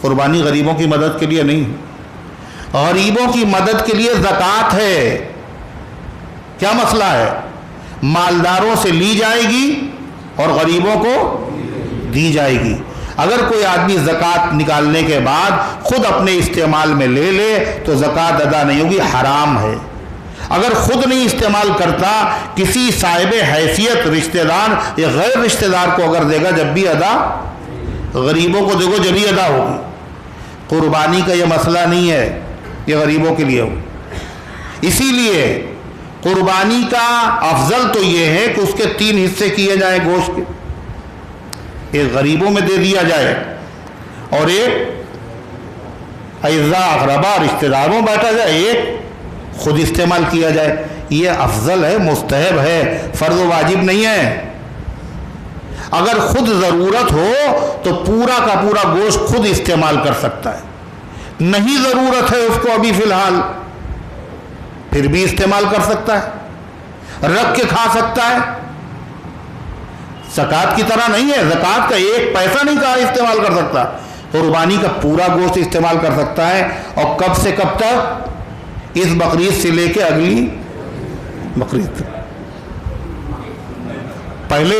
[SPEAKER 1] قربانی غریبوں کی مدد کے لیے نہیں، غریبوں کی مدد کے لیے زکوٰۃ ہے۔ کیا مسئلہ ہے؟ مالداروں سے لی جائے گی اور غریبوں کو دی جائے گی۔ اگر کوئی آدمی زکوٰۃ نکالنے کے بعد خود اپنے استعمال میں لے لے تو زکوٰۃ ادا نہیں ہوگی، حرام ہے۔ اگر خود نہیں استعمال کرتا، کسی صاحب حیثیت رشتہ دار یا غیر رشتہ دار کو اگر دے گا، جب بھی ادا، غریبوں کو دیکھو جب ہی ادا ہوگی۔ قربانی کا یہ مسئلہ نہیں ہے، یہ غریبوں کے لیے ہو۔ اسی لیے قربانی کا افضل تو یہ ہے کہ اس کے 3 حصے کیے جائیں گوشت کے، ایک غریبوں میں دے دیا جائے اور ایک اعزاء اقربا رشتہ داروں بیٹھا جائے، ایک خود استعمال کیا جائے۔ یہ افضل ہے، مستحب ہے، فرض و واجب نہیں ہے۔ اگر خود ضرورت ہو تو پورا کا پورا گوشت خود استعمال کر سکتا ہے، نہیں ضرورت ہے اس کو ابھی فی الحال، پھر بھی استعمال کر سکتا ہے، رکھ کے کھا سکتا ہے۔ زکوٰۃ کی طرح نہیں ہے، زکوٰۃ کا 1 پیسہ نہیں کہا استعمال کر سکتا، قربانی کا پورا گوشت استعمال کر سکتا ہے۔ اور کب سے کب تک؟ اس بقرعید سے لے کے اگلی بقرعید تک۔ پہلے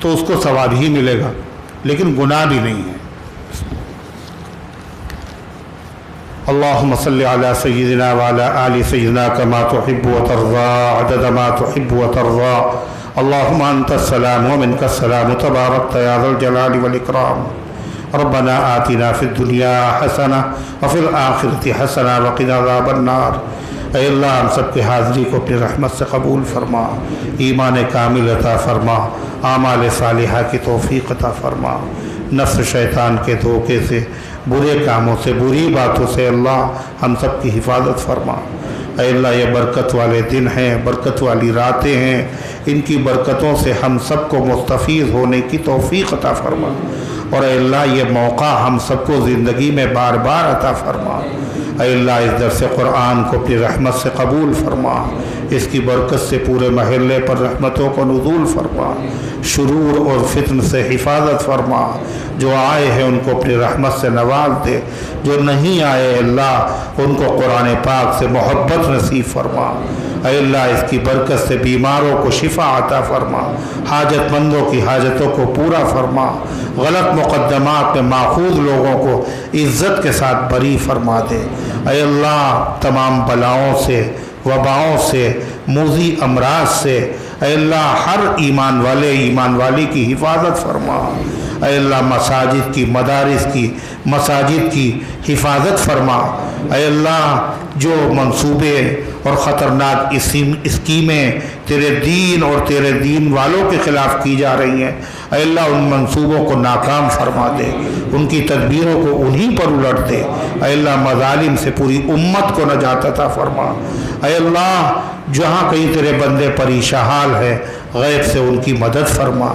[SPEAKER 1] تو اس کو ثواب ہی ملے گا، لیکن گناہ بھی نہیں ہے۔ اللہم صلی علی سیدنا وعلی آل سیدنا کما تحب وترضى عدد ما تحب وترضى اللہم انت السلام ومنک السلام تبارکت یا ذا الجلال والاکرام۔ ربنا آتنا فی الدنیا حسنہ وفی الآخرۃ حسنہ وقنا عذاب النار۔ اے اللہ ہم سب کی حاضری کو اپنی رحمت سے قبول فرما، ایمان کامل عطا فرما، اعمال صالحہ کی توفیق عطا فرما، نفس شیطان کے دھوکے سے، برے کاموں سے، بری باتوں سے اللہ ہم سب کی حفاظت فرما۔ اے اللہ یہ برکت والے دن ہیں، برکت والی راتیں ہیں، ان کی برکتوں سے ہم سب کو مستفیض ہونے کی توفیق عطا فرما، اور اے اللہ یہ موقع ہم سب کو زندگی میں بار بار عطا فرما۔ اے اللہ اس درس قرآن کو اپنی رحمت سے قبول فرما، اس کی برکت سے پورے محلے پر رحمتوں کو نزول فرما، شرور اور فتن سے حفاظت فرما، جو آئے ہیں ان کو اپنی رحمت سے نواز دے، جو نہیں آئے اللہ ان کو قرآن پاک سے محبت نصیب فرما۔ اے اللہ اس کی برکت سے بیماروں کو شفا عطا فرما، حاجت مندوں کی حاجتوں کو پورا فرما، غلط مقدمات میں ماخوذ لوگوں کو عزت کے ساتھ بری فرما دے۔ اے اللہ تمام بلاؤں سے، وباؤں سے، موذی امراض سے اے اللہ ہر ایمان والے ایمان والی کی حفاظت فرما۔ اے اللہ مساجد کی، مدارس کی، مساجد کی حفاظت فرما۔ اے اللہ جو منصوبے اور خطرناک اسکیمیں تیرے دین اور تیرے دین والوں کے خلاف کی جا رہی ہیں، اے اللہ ان منصوبوں کو ناکام فرما دے، ان کی تدبیروں کو انہی پر الٹ دے۔ اے اللہ مظالم سے پوری امت کو نجات عطا فرما۔ اے اللہ جہاں کہیں تیرے بندے پریشان حال ہے، غیب سے ان کی مدد فرما۔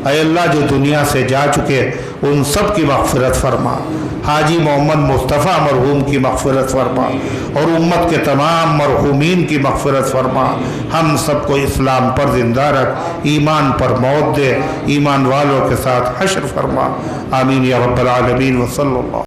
[SPEAKER 1] اے اللہ جو دنیا سے جا چکے ان سب کی مغفرت فرما، حاجی محمد مصطفیٰ مرحوم کی مغفرت فرما، اور امت کے تمام مرحومین کی مغفرت فرما۔ ہم سب کو اسلام پر زندہ رکھ، ایمان پر موت دے، ایمان والوں کے ساتھ حشر فرما۔ آمین یا رب العالمین وصلی اللہ۔